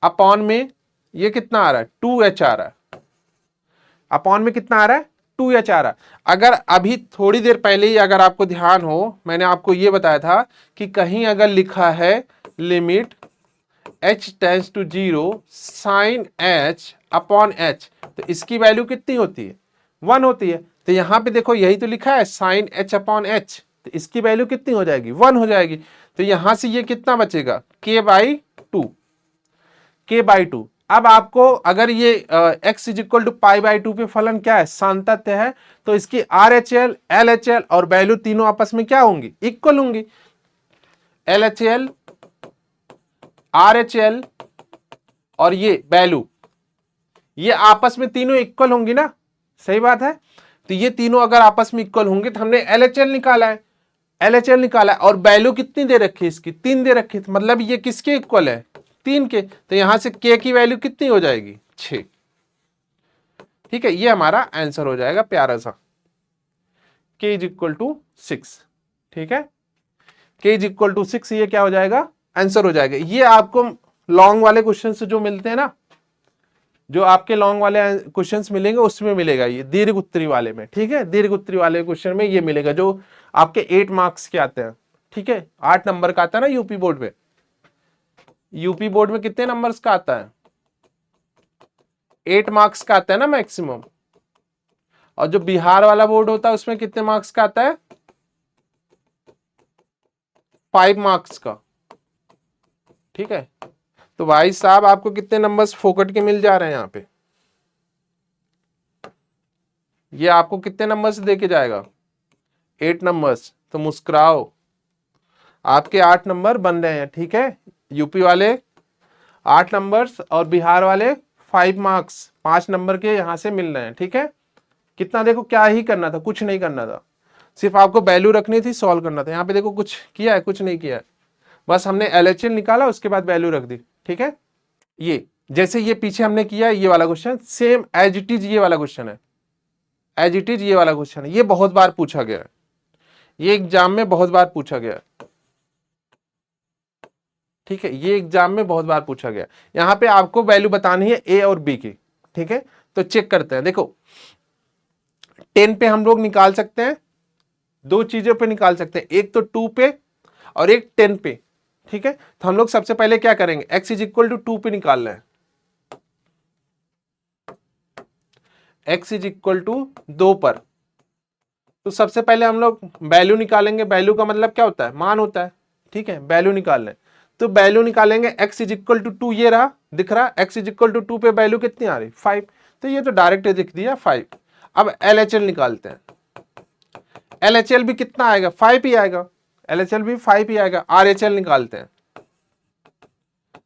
[SPEAKER 1] अपॉन में ये कितना आ रहा है, 2h आ रहा है, अपॉन में कितना आ रहा है, 2h आ रहा है। अगर अभी थोड़ी देर पहले ही अगर आपको ध्यान हो, मैंने आपको ये बताया था कि कहीं अगर लिखा है limit h tends to 0 sine h upon h, तो इसकी वैल्यू कितनी होती है, 1 होती है। तो यहां पे देखो यही तो लिखा है, साइन h अपॉन h, तो इसकी वैल्यू कितनी हो जाएगी, 1 हो जाएगी। तो यहां से ये कितना बचेगा, k/2, k/2। अब आपको अगर ये x इज इक्वल टू π/2 पे फलन क्या है, सातत्य है, तो इसकी RHL, LHL और वैल्यू तीनों आपस में क्या होंगी, इक्वल होंगी। LHL, RHL और ये वैल्यू, ये आपस में तीनों इक्वल होंगी ना, सही बात है। तो ये तीनों अगर आपस में इक्वल होंगे तो हमने LHL निकाला है, LHL निकाला है, और वैल्यू कितनी दे रखी है इसकी, 3 दे रखी है, तो मतलब ये किसके इक्वल है, 3 के। तो यहां से k की वैल्यू कितनी हो जाएगी, 6। ठीक है, ये हमारा आंसर हो जाएगा प्यारा सा, k इज इक्वल टू 6। ठीक है, k इज इक्वल टू 6, ये क्या हो जाएगा, आंसर हो जाएगा। ये आपको लॉन्ग वाले क्वेश्चन से जो मिलते हैं ना, जो आपके लॉन्ग वाले क्वेश्चंस मिलेंगे उसमें मिलेगा ये, दीर्घ उत्तरी वाले में। ठीक है, दीर्घ उत्तरी वाले क्वेश्चन में ये मिलेगा, जो आपके 8 मार्क्स के आते हैं। ठीक है, 8 नंबर का आता है ना यूपी बोर्ड में। यूपी बोर्ड में कितने नंबर्स का आता है, 8 मार्क्स का आता है ना मैक्सिमम। और जो बिहार वाला बोर्ड होता है उसमें कितने मार्क्स का आता है, 5 मार्क्स का। ठीक है, तो भाई साहब आपको कितने नंबर्स फोकट के मिल जा रहे हैं यहाँ पे, ये आपको कितने नंबर्स दे के जाएगा, 8 नंबर्स। तो मुस्कुराओ, आपके 8 नंबर बन रहे हैं। ठीक है, यूपी वाले 8 नंबर्स और बिहार वाले 5 मार्क्स, 5 नंबर के यहां से मिल रहे हैं। ठीक है, कितना देखो, क्या ही करना था, कुछ नहीं करना था, सिर्फ आपको वैल्यू रखनी थी, सॉल्व करना था। यहाँ पे देखो कुछ किया है, कुछ नहीं किया है, बस हमने LHL निकाला, उसके बाद वैल्यू रख दी। ठीक है, ये जैसे ये पीछे हमने किया ये वाला question, same as it is ये वाला क्वेश्चन है, एज इट इज ये वाला क्वेश्चन है। ये बहुत बार पूछा गया है, ये एग्जाम में बहुत बार पूछा गया है। ठीक है, ये एग्जाम में बहुत बार पूछा गया। यहां पे आपको वैल्यू बतानी है A और B की। ठीक है, तो चेक करते हैं। देखो 10 पे हम लोग निकाल सकते हैं, 2 चीजों पे निकाल सकते हैं, एक तो 2 पे और एक 10 पे। ठीक है, तो हम लोग सबसे पहले क्या करेंगे, x इज इक्वल टू 2 पे निकालना है, x इज इक्वल टू 2 पर। तो सबसे पहले हम लोग वैल्यू निकालेंगे, वैल्यू का मतलब क्या होता है, मान होता है। ठीक है, वैल्यू निकालना है, तो वैल्यू निकालेंगे, x इज इक्वल टू 2, ये रहा, दिख रहा, x इज इक्वल टू 2 पे वैल्यू कितनी आ रही, 5। तो ये तो डायरेक्ट दिख दिया 5। अब LHL निकालते हैं, LHL भी कितना आएगा, 5 ही आएगा, LHL भी 5 ही आएगा। RHL निकालते हैं।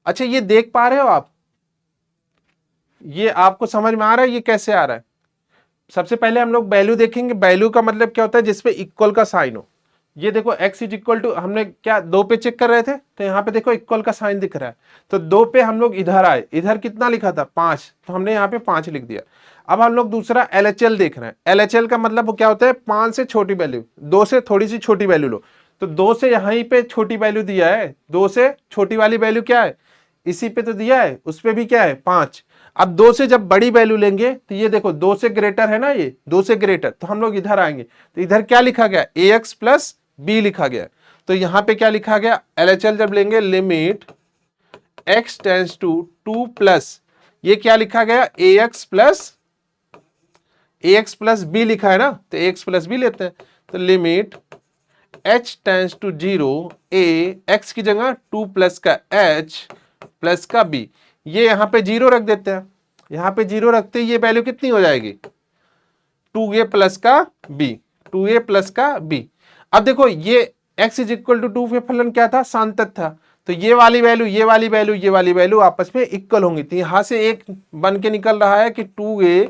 [SPEAKER 1] अच्छा, ये देख पा रहे हो आप, ये आपको समझ में आ रहा है ये कैसे आ रहा है। सबसे पहले हम लोग वैल्यू देखेंगे, वैल्यू का मतलब क्या होता है, जिसपे इक्वल का साइन हो। ये देखो x इज इक्वल टू, हमने क्या 2 पे चेक कर रहे थे, तो यहाँ पे देखो इक्वल का साइन दिख रहा है, तो 2 पे हम लोग इधर आए, इधर कितना लिखा था 5, तो हमने यहाँ पे 5 लिख दिया। अब हम लोग दूसरा LHL देख रहे हैं। LHL का मतलब क्या होता है, 5 से छोटी वैल्यू, 2 से थोड़ी सी छोटी वैल्यू लो। तो 2 से यहीं पे छोटी वैल्यू दिया है, 2 से छोटी वाली वैल्यू क्या है, इसी पे तो दिया है, उस पे भी क्या है 5। अब 2 से जब बड़ी वैल्यू लेंगे तो ये देखो 2 से ग्रेटर है ना, ये 2 से ग्रेटर, तो हम लोग इधर आएंगे, तो इधर क्या लिखा गया, ax प्लस b लिखा गया। तो यहां पे क्या लिखा गया, LHL जब लेंगे, limit x tends to 2 plus, ये क्या लिखा गया, ax प्लस b लिखा है ना, तो ax प्लस b लेते हैं। तो limit h tends to 0, a x की जगह 2 प्लस का h प्लस का b, ये यहां पे 0 रख देते हैं। यहां पे 0 रखते ही ये वैल्यू कितनी हो जाएगी, 2a प्लस का b, 2a प्लस का b। अब देखो ये x इज इक्वल टू 2 पे फलन क्या था, सान्तत था, तो ये वाली वैल्यू, ये वाली वैल्यू, ये वाली वैल्यू आपस में इक्वल होंगी। तो यहां से एक बन के निकल रहा है कि 2a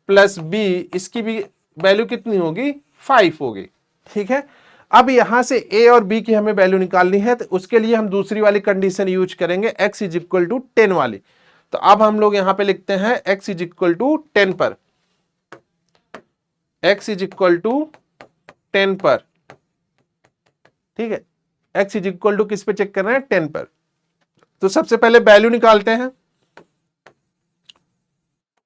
[SPEAKER 1] प्लस b, इसकी भी वैल्यू कितनी होगी, 5 होगी। ठीक है, अब यहां से a और b की हमें वैल्यू निकालनी है, तो उसके लिए हम दूसरी वाली कंडीशन यूज करेंगे, x इज इक्वल टू 10 वाली। तो अब हम लोग यहां पे लिखते हैं x इज इक्वल टू 10 पर, x इज इक्वल टू 10 पर। ठीक है, x इज इक्वल टू किस पे चेक कर रहे हैं, 10 पर। तो सबसे पहले वैल्यू निकालते हैं,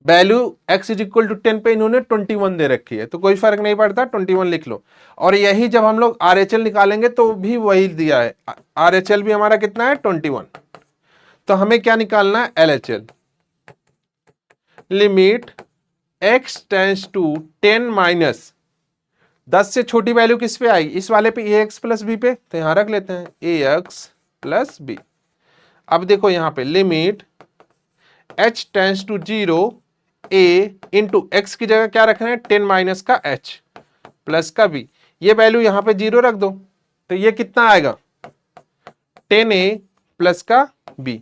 [SPEAKER 1] value x is equal to 10 पे इन्होंने 21 दे रखी है, तो कोई फर्क नहीं पड़ता, 21 लिख लो। और यही जब हम लोग RHL निकालेंगे तो भी वही दिया है, RHL भी हमारा कितना है, 21। तो हमें क्या निकालना है, LHL, limit x tends to 10 minus 10 से छोटी वैल्यू किस पे आई, इस वाले पे ए एक्स प्लस बी पे, तो यहां रख लेते हैं ए एक्स प्लस बी। अब देखो यहां पे limit h tends to 0 a into x की जगह क्या रख रहे हैं 10 माइनस का h प्लस का b, ये वैल्यू यहां पे 0 रख दो, तो ये कितना आएगा 10a प्लस का b।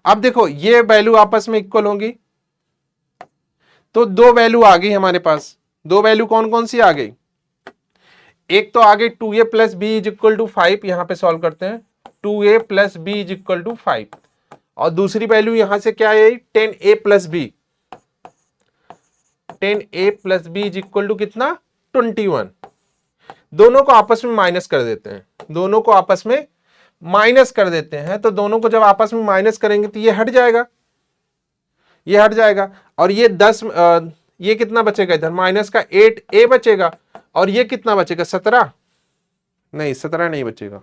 [SPEAKER 1] अब देखो ये वैल्यू आपस में इक्वल होंगी, तो दो वैल्यू आ गई हमारे पास। दो वैल्यू कौन कौन सी आ गई, एक तो आ गई 2a plus b is equal to 5, यहां पे सॉल्व करते हैं 2a plus b is equal to 5, और दूसरी वैल्यू यहां से क्या है 10a प्लस बी, 10a plus b is equal to कितना 21। दोनों को आपस में माइनस कर देते हैं, दोनों को आपस में माइनस कर देते हैं, तो दोनों को जब आपस में माइनस करेंगे तो ये हट जाएगा, ये हट जाएगा, और ये 10 ये कितना बचेगा इधर माइनस का 8a बचेगा, और ये कितना बचेगा 17, नहीं 17 नहीं बचेगा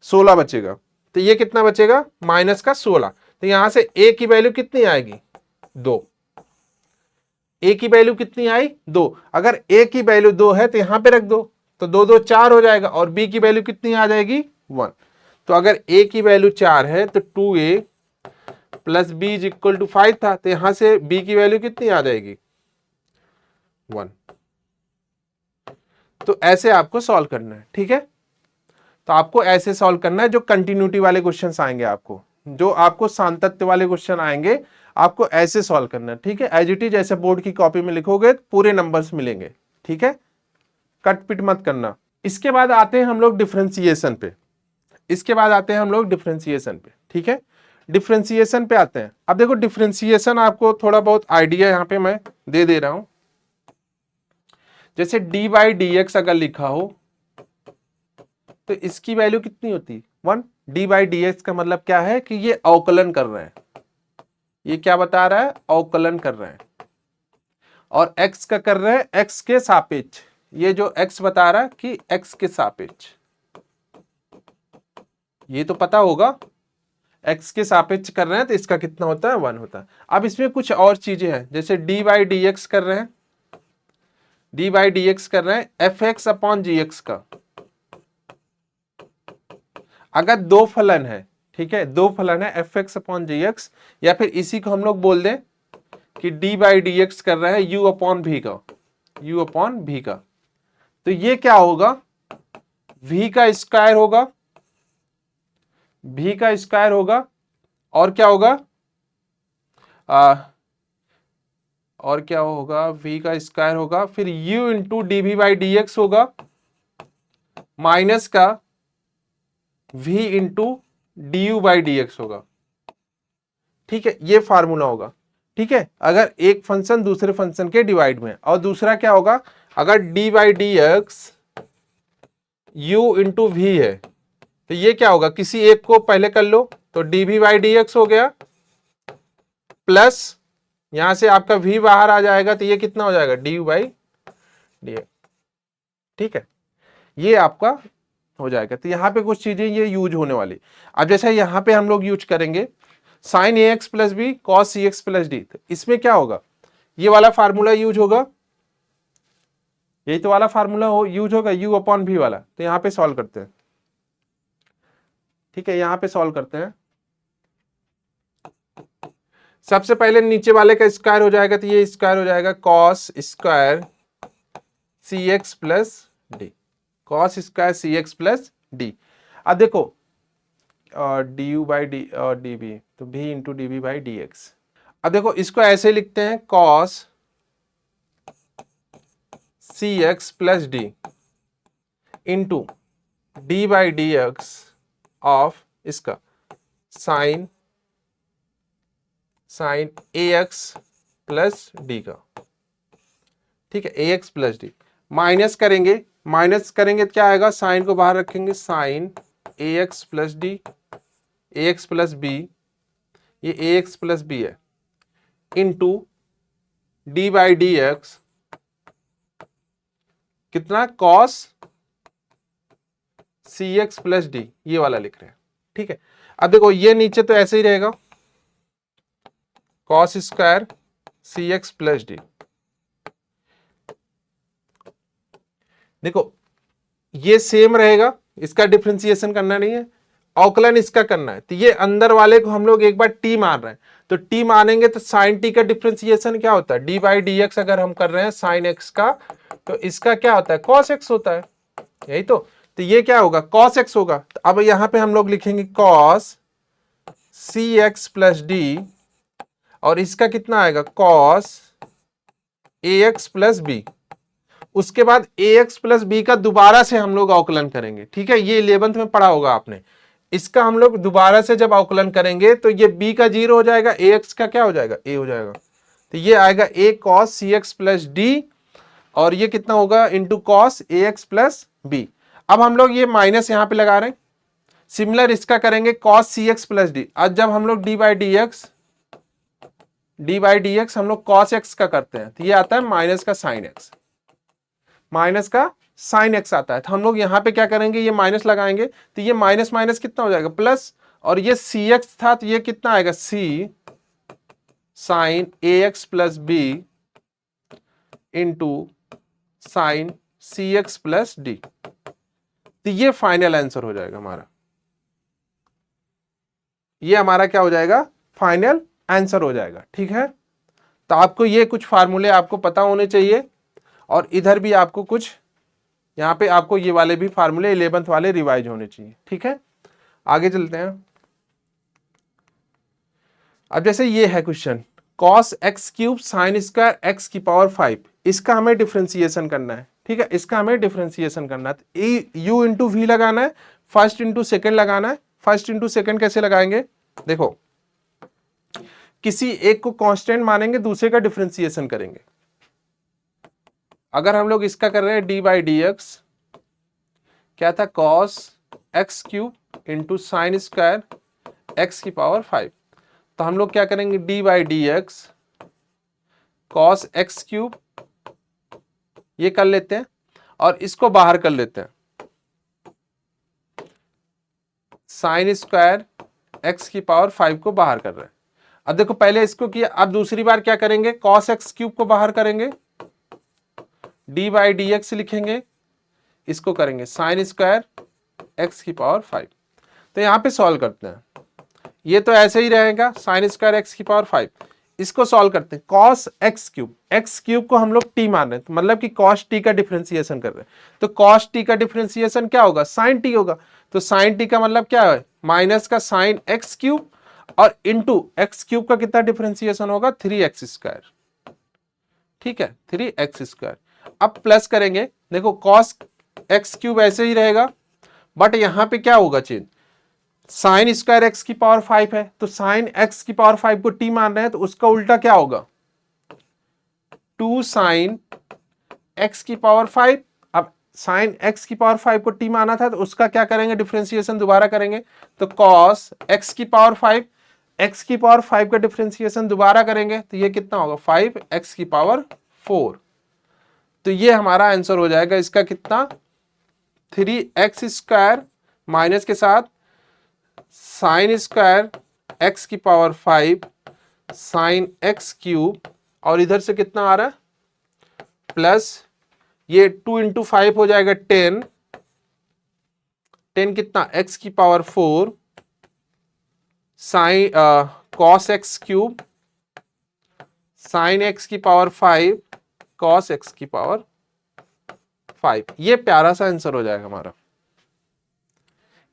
[SPEAKER 1] 16 बचेगा, तो ये कितना बचेगा माइनस का 16। तो यहां से a की वैल्यू कितनी आएगी 2, a की वैल्यू कितनी आई 2, अगर a की वैल्यू 2 है तो यहां पे रख दो, तो 2 2 4 हो जाएगा, और b की वैल्यू कितनी आ जाएगी 1। तो अगर a की वैल्यू 4 है तो 2a plus b is equal to 5 था, तो यहां से b की वैल्यू कितनी आ जाएगी 1। तो ऐसे आपको सॉल्व करना है, ठीक है। तो आपको ऐसे सॉल्व करना है, जो कंटिन्यूटी वाले क्वेश्चंस आएंगे आपको, जो आपको सातत्य वाले क्वेश्चन आएंगे आपको ऐसे सॉल्व करना है, ठीक है। एज इट इज ऐसे बोर्ड की कॉपी में लिखोगे पूरे नंबर्स मिलेंगे, ठीक है, कट पिट मत करना। इसके बाद आते हैं हम लोग डिफरेंशिएशन पे, इसके बाद आते हैं हम लोग डिफरेंशिएशन पे, ठीक है। डिफरेंशिएशन पे आते हैं। अब देखो डिफरेंशिएशन आपको थोड़ा बहुत आइडिया यहां पे मैं दे रहा हूं। जैसे डी बाई डी एक्स अगर लिखा हो तो इसकी वैल्यू कितनी होती 1। डी बाई डी एक्स का मतलब क्या है कि ये अवकलन कर रहे हैं, ये क्या बता रहा है अवकलन कर रहे हैं, और x का कर रहे हैं x के सापेक्ष, ये जो x बता रहा है कि x के सापेक्ष, ये तो पता होगा x के सापेक्ष कर रहे हैं तो इसका कितना होता है 1 होता है। अब इसमें कुछ और चीजें हैं, जैसे डी बाई डी एक्स कर रहे हैं, डी बाई डी एक्स कर रहे हैं एफ एक्स अपॉन जी एक्स का। अगर दो फलन है, ठीक है, दो फलन है एफ एक्स अपॉन जी एक्स, या फिर इसी को हम लोग बोल दें कि डी बाई डी एक्स कर रहे हैं यू अपॉन भी का, यू अपॉन भी का, तो ये क्या होगा v का स्क्वायर होगा, v का स्क्वायर होगा, और क्या होगा और क्या होगा v का स्क्वायर होगा, फिर u into d v by d x होगा, माइनस का v into d u by d x होगा, ठीक है, ये फार्मूला होगा, ठीक है। अगर एक फंक्शन दूसरे फंक्शन के डिवाइड में, और दूसरा क्या होगा अगर d by d x u into v है, तो ये क्या होगा किसी एक को पहले कर लो, तो d v by d x हो गया, प्लस यहां से आपका v बाहर आ जाएगा, तो ये कितना हो जाएगा D u by d x, ठीक है, ये आपका हो जाएगा। तो यहां पे कुछ चीजें ये यूज होने वाली। अब जैसे यहां पे हम लोग यूज करेंगे sign a x plus B cos c x plus d, तो इसमें क्या होगा ये वाला फार्मूला यूज होगा, यही तो वाला फार्मूला हो यूज होगा u अपॉन v वाला। तो यहां पे सॉल्व करते हैं, ठीक है, यहां पे सॉल्व करते हैं। सबसे पहले नीचे वाले का स्क्वायर हो जाएगा, तो ये स्क्वायर हो जाएगा cos square c x plus d, cos square c x plus d. अब देखो d u by d d b, तो भी into d b by d x. अब देखो इसको ऐसे लिखते हैं cos c x plus d into d by d x of इसका sine sine a x plus d का, ठीक है, a x plus d. Minus करेंगे, माइनस करेंगे तो क्या आएगा साइन को बाहर रखेंगे, sign a x plus D, A x plus B, ये ए एक्स प्लस बी है, into d by d x कितना cos c x plus D, ये वाला लिख रहे हैं, ठीक है। अब देखो ये नीचे तो ऐसे ही रहेगा cos square c x plus D, देखो ये सेम रहेगा, इसका डिफरेंशिएशन करना नहीं है, अवकलन इसका करना है, तो ये अंदर वाले को हम लोग एक बार टी मान रहे हैं, तो टी मानेंगे तो साइन टी का डिफरेंशिएशन क्या होता है, डी बाई डी एक्स अगर हम कर रहे हैं साइन एक्स का, तो इसका क्या होता है, कॉस एक्स होता है, यही तो ये क्या होगा, कॉस एक्स होगा। तो अब यहां पे हम लोग लिखेंगे cos c x plus d, और इसका कितना आएगा, cos a x plus B. उसके बाद ए एक्स प्लस बी का दोबारा से हम लोग अवकलन करेंगे, ठीक है, ये 11th में पढ़ा होगा आपने। इसका हम लोग दोबारा से जब अवकलन करेंगे तो ये b का 0 हो जाएगा, ए एक्स का क्या हो जाएगा, a हो जाएगा, तो ये आएगा a cos c x plus d, और ये कितना होगा into cos a x plus b. अब हम लोग ये माइनस यहां पे लगा रहे हैं, सिमिलर इसका करेंगे cos c x plus D. आज जब हम लोग डी बाई डी एक्स हम लोग cos x का करते हैं, तो ये आता है माइनस का साइन एक्स, माइनस का साइन एक्स आता है। तो हम लोग यहां पे क्या करेंगे, ये माइनस लगाएंगे, तो ये माइनस माइनस कितना हो जाएगा, प्लस, और ये सी एक्स था तो ये कितना आएगा, c sine a x plus b into sine c x plus d. तो ये फाइनल आंसर हो जाएगा हमारा, ये हमारा क्या हो जाएगा, फाइनल आंसर हो जाएगा, ठीक है। तो आपको ये कुछ फार्मूले आपको पता होने चाहिए, और इधर भी आपको कुछ यहां पे आपको ये वाले भी फार्मूले 11th वाले रिवाइज होने चाहिए, ठीक है। आगे चलते हैं। अब जैसे ये है question, cos x cube sine square x की पावर 5, इसका हमें डिफरेंशिएशन करना है, ठीक है, इसका हमें डिफरेंशिएशन करना है। u इंटू वी लगाना है, फर्स्ट इंटू सेकेंड लगाना है। फर्स्ट इंटू सेकेंड कैसे लगाएंगे, देखो किसी एक को कांस्टेंट मानेंगे, दूसरे का डिफरेंशिएशन करेंगे। अगर हम लोग इसका कर रहे हैं डी बाई डी एक्स, क्या था, cos x cube into sine square x की पावर 5, तो हम लोग क्या करेंगे, D by d x cos x cube, ये कर लेते हैं, और इसको बाहर कर लेते हैं, साइन स्क्वायर एक्स की पावर 5 को बाहर कर रहे हैं। अब देखो पहले इसको किया, अब दूसरी बार क्या करेंगे, कॉस एक्स क्यूब को बाहर करेंगे, डी बाई डी एक्स लिखेंगे, इसको करेंगे साइन स्क्वायर एक्स की पावर 5। तो यहां पे सॉल्व करते हैं, ये तो ऐसे ही रहेगा साइन स्क्वायर एक्स की पावर 5, इसको सॉल्व करते हैं, कॉस एक्स क्यूब को हम लोग टी मान रहे हैं, तो मतलब कि कॉस टी का डिफरेंशिएशन कर रहे हैं, तो कॉस टी का डिफरेंशिएशन क्या होगा, साइन टी होगा। तो साइन टी का मतलब क्या है, माइनस का साइन एक्स क्यूब, और इंटू एक्स क्यूब का कितना डिफरेंशिएशन होगा, 3x², ठीक है, 3x²। अब प्लस करेंगे, देखो कॉस एक्स क्यूब ऐसे ही रहेगा, बट यहां पे क्या होगा चेंज, साइन स्क्वायर एक्स की पावर 5 है, तो साइन एक्स की पावर 5 को टी मान रहे हैं, तो उसका उल्टा क्या होगा, 2 साइन एक्स की पावर 5। अब साइन एक्स की पावर 5 को टी माना था, तो उसका क्या करेंगे, डिफरेंशिएशन दोबारा करेंगे, तो कॉस एक्स की पावर 5, एक्स की पावर 5 का डिफरेंशिएशन दोबारा करेंगे, तो ये कितना होगा, 5x की पावर 4। तो ये हमारा आंसर हो जाएगा, इसका कितना, 3x² माइनस के साथ साइन स्क्वायर एक्स की पावर 5 साइन एक्स क्यूब, और इधर से कितना आ रहा है, प्लस ये 2 इंटू 5 हो जाएगा 10 कितना, एक्स की power 4 sine cos x cube sine x की पावर 5 कॉस एक्स की पावर 5। ये प्यारा सा आंसर हो जाएगा हमारा,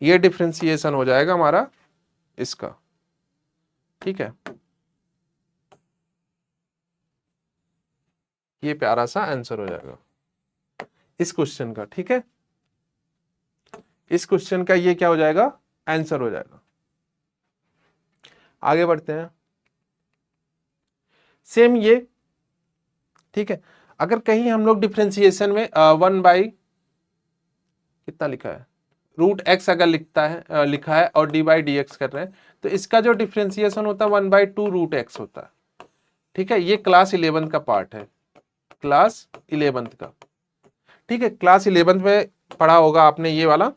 [SPEAKER 1] ये डिफरेंशिएशन हो जाएगा हमारा इसका, ठीक है, ये प्यारा सा आंसर हो जाएगा इस क्वेश्चन का, ठीक है, इस क्वेश्चन का ये क्या हो जाएगा, आंसर हो जाएगा। आगे बढ़ते हैं, सेम ये, ठीक है, अगर कहीं हम लोग डिफरेंशिएशन में 1 बाई कितना लिखा है, √x अगर लिखा है और डी बाई डी एक्स कर रहे हैं, तो इसका जो डिफरेंशिएशन होता है 1/2 √x होता है, ठीक है। ये क्लास 11th का पार्ट है, क्लास 11th का, ठीक है, क्लास 11th में पढ़ा होगा आपने ये वाला,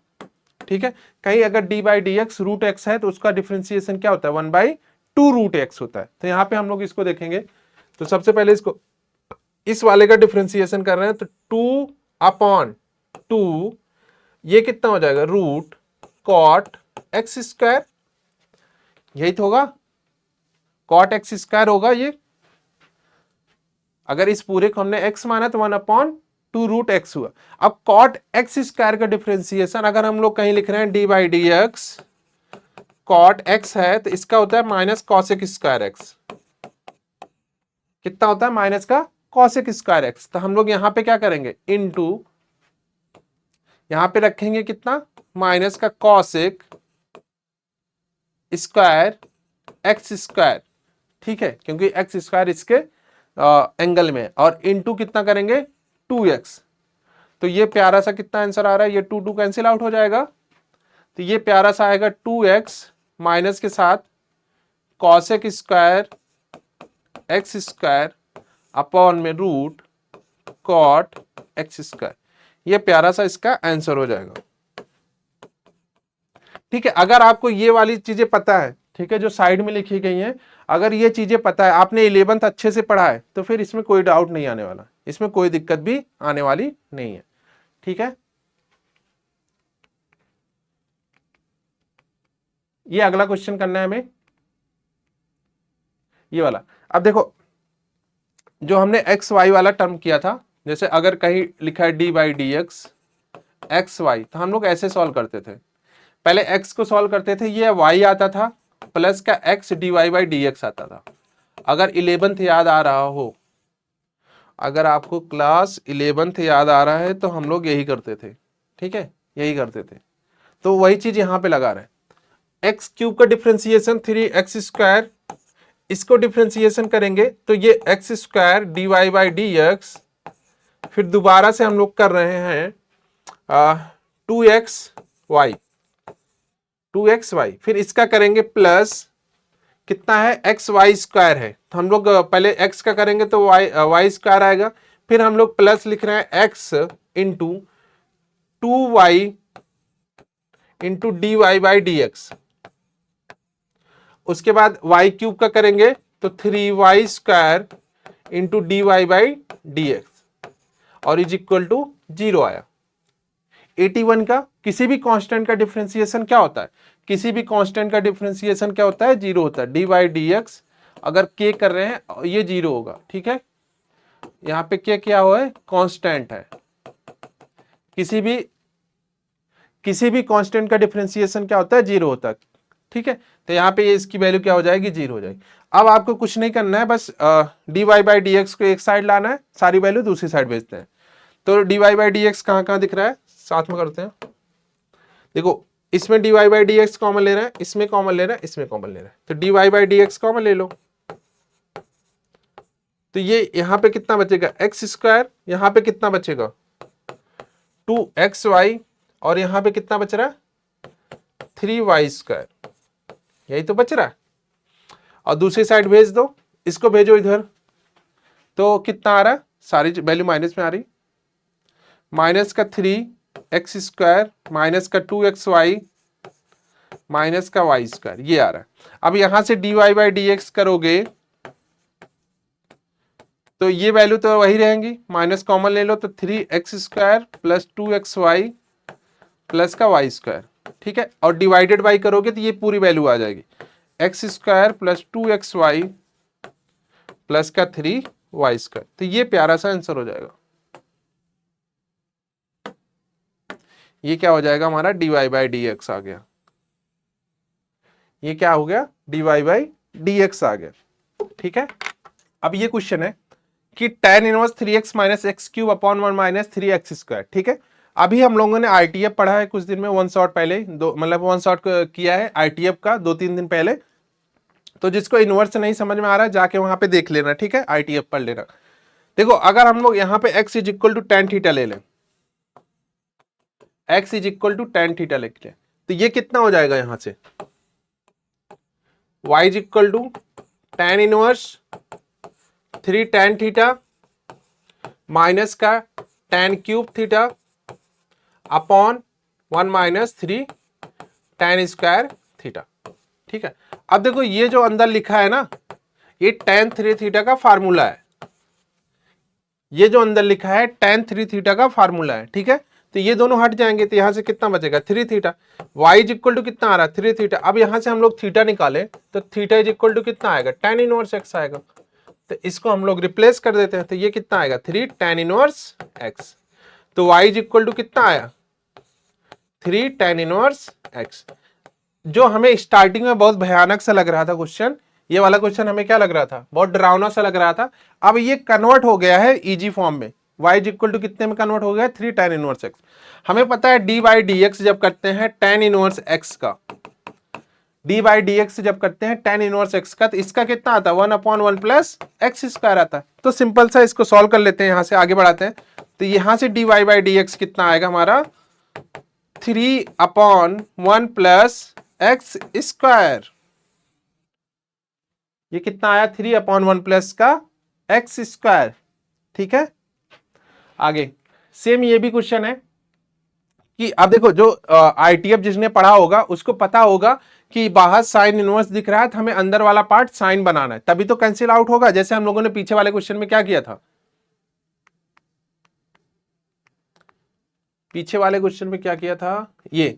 [SPEAKER 1] ठीक है। कहीं अगर d by d x √x है, तो उसका डिफरेंशिएशन क्या होता है, 1/2 √x होता है। तो यहाँ पे हम लोग इसको देखेंगे, तो सबसे पहले इसको इस वाले का डिफरेंशिएशन कर रहे हैं, तो 2 अपॉन 2, ये कितना हो जाएगा रूट कॉट एक्स स्क्वायर, यही तो होगा, कॉट एक्स स्क्वायर होगा ये। अगर इस पूरे को हमने x माना तो 1/2 रूट एक्स हुआ। अब कॉट एक्स स्क्वायर का डिफरेंशिएशन अगर हम लोग कहीं लिख रहे हैं d by d x, cot x है तो इसका होता है माइनस कॉसेक स्क्वायर एक्स, कितना होता है माइनस का कॉसेक स्क्वायर एक्स। तो हम लोग यहां पे क्या करेंगे इनटू, यहां पे रखेंगे कितना माइनस का कॉसेक स्क्वायर एक्स स्क्वायर, ठीक है, क्योंकि एक्स स्क्वायर इसके एंगल में, और इनटू कितना करेंगे 2x। तो ये प्यारा सा कितना आंसर आ रहा है, ये 2 कैंसिल आउट हो जाएगा, तो ये प्यारा सा आएगा 2x माइनस के साथ cosec square x square upon में रूट कॉट एक्स स्क्वायर, ये प्यारा सा इसका आंसर हो जाएगा। ठीक है, अगर आपको ये वाली चीजें पता है, ठीक है, जो साइड में लिखी गई हैं, अगर ये चीजें पता है, आपने 11th अच्छे से पढ़ा है, तो फिर इसमें कोई डाउट नहीं आने वाला, इसमें कोई दिक्कत भी आने वाली नहीं है। ठीक है, ये अगला क्वेश्चन करना है हमें, ये वाला। अब देखो जो हमने एक्स वाई वाला टर्म किया था, जैसे अगर कहीं लिखा है d by d x x y, तो हम लोग ऐसे सॉल्व करते थे, पहले x को सॉल्व करते थे, ये y आता था प्लस का x dy by d x आता था। अगर 11th याद आ रहा हो, अगर आपको क्लास 11th याद आ रहा है तो हम लोग यही करते थे, ठीक है, यही करते थे। तो वही चीज यहां पे लगा रहे हैं, एक्स क्यूब का डिफ्रेंसिएशन 3x स्क्वायर, इसको डिफ्रेंसिएशन करेंगे तो ये x square d y by d x, फिर दोबारा से हम लोग कर रहे हैं 2xy, 2xy, फिर इसका करेंगे प्लस कितना है एक्स वाई स्क्वायर है, तो हम लोग पहले x का करेंगे तो y स्क्वायर आएगा, फिर हम लोग प्लस लिख रहे हैं x into 2y into d y by d x, उसके बाद y क्यूब का करेंगे तो 3y square into d y by d x, और इज इक्वल टू 0 आया। 81 का किसी भी कांस्टेंट का डिफरेंशिएशन क्या होता है, किसी भी कांस्टेंट का डिफरेंशिएशन क्या होता है, 0 होता है। डी बाई डी एक्स अगर k कर रहे हैं ये 0 होगा, ठीक है, यहाँ पे k क्या हुआ है कांस्टेंट है, किसी भी कांस्टेंट का डिफरेंशिएशन क्या होता है 0 होता है, ठीक है, तो यहाँ पे ये इसकी वैल्यू क्या हो जाएगी 0 हो जाएगी। अब आपको कुछ नहीं करना है, बस d y by d x को एक साइड लाना है, सारी वैल्यू दूसरी साइड भेजते हैं। तो d y by d x कहाँ कहाँ दिख रहा है, साथ में करते हैं, देखो इसमें d y by d x common ले रहे हैं, इसमें कॉमन ले रहे हैं, इसमें कॉमन ले रहे हैं, तो d y by d x common ले लो, तो ये यहां पे कितना बचेगा एक्स स्क्वायर, यहां पे कितना बचेगा 2xy, और यहां पे कितना बच रहा है 3y स्क्वायर, यही तो बच रहा है। और दूसरी साइड भेज दो, इसको भेजो इधर, तो कितना आ रहा है, सारी वैल्यू माइनस में आ रही, माइनस का 3x स्क्वायर माइनस का 2xy माइनस का y स्क्वायर, ये आ रहा है। अब यहां से dy बाई डी एक्स करोगे तो ये वैल्यू तो वही रहेंगी, माइनस कॉमन ले लो तो 3x square plus 2xy plus का y स्क्वायर, ठीक है, और डिवाइडेड बाई करोगे तो ये पूरी वैल्यू आ जाएगी, x square plus 2xy plus का 3y स्क्वायर, तो ये प्यारा सा आंसर हो जाएगा। ये क्या हो जाएगा हमारा dy बाई डी एक्स आ गया, ये क्या हो गया dy बाई डी एक्स आ गया, ठीक है। अब ये क्वेश्चन है कि tan inverse 3x minus x cube upon 1 minus 3x square, ठीक है। अभी हम लोगों ने आईटीएफ पढ़ा है कुछ दिन में, वन शॉट पहले, दो मतलब वन शॉट किया है आईटीएफ का 2-3 दिन पहले, तो जिसको इनवर्स नहीं समझ में आ रहा है जाके वहां पे देख लेना, ठीक है, आईटीएफ पढ़ लेना। देखो अगर हम लोग यहाँ पे x is equal to tan theta ले लें, x is equal to tan theta लिख लें, तो ये कितना हो जाएगा यहां से y is equal to tan inverse 3 tan theta minus का tan cube theta upon 1 minus 3 tan square theta, ठीक है। अब देखो ये जो अंदर लिखा है ना, ये tan 3 थीटा का फार्मूला है, ये जो अंदर लिखा है tan 3 थीटा का फार्मूला है, ठीक है। तो तो ये दोनों हट जाएंगे, तो यहाँ से कितना बचेगा 3 theta. y is equal to कितना आ रहा है 3 थीटा। अब यहाँ से हम लोग थीटा निकाले तो थीटा इज इक्वल टू कितना आएगा tan इनवर्स x आएगा। तो इसको हम लोग रिप्लेस कर देते हैं, तो ये कितना आएगा 3 tan इनवर्स x। तो y इज इक्वल टू कितना आया 3 tan इनवर्स x। जो हमें स्टार्टिंग में बहुत भयानक सा लग रहा था क्वेश्चन, ये वाला क्वेश्चन हमें क्या लग रहा था, बहुत डरावना सा लग रहा था, अब ये कन्वर्ट हो गया है इजी फॉर्म में। y इज इक्वल टू कितने में कन्वर्ट हो गया 3 tan इनवर्स x। हमें पता है डी बाई डी एक्स जब करते हैं tan इनवर्स x का, डी बाई डी एक्स जब करते हैं tan इनवर्स x का, तो इसका कितना आता है 1/1 प्लस एक्स स्क्वायर आता है। तो सिंपल सा इसको सॉल्व कर लेते हैं, यहां से आगे बढ़ाते हैं। तो यहां से d y by d x कितना आएगा हमारा 3/1 प्लस एक्स स्क्वायर। ये कितना आया 3/1 प्लस का एक्स स्क्वायर। ठीक है, आगे सेम ये भी क्वेश्चन है कि अब देखो जो आईटीएफ जिसने पढ़ा होगा उसको पता होगा कि बाहर साइन इनवर्स दिख रहा है, तो हमें अंदर वाला पार्ट साइन बनाना है, तभी तो कैंसिल आउट होगा। जैसे हम लोगों ने पीछे वाले क्वेश्चन में क्या किया था, पीछे वाले क्वेश्चन में क्या किया था, ये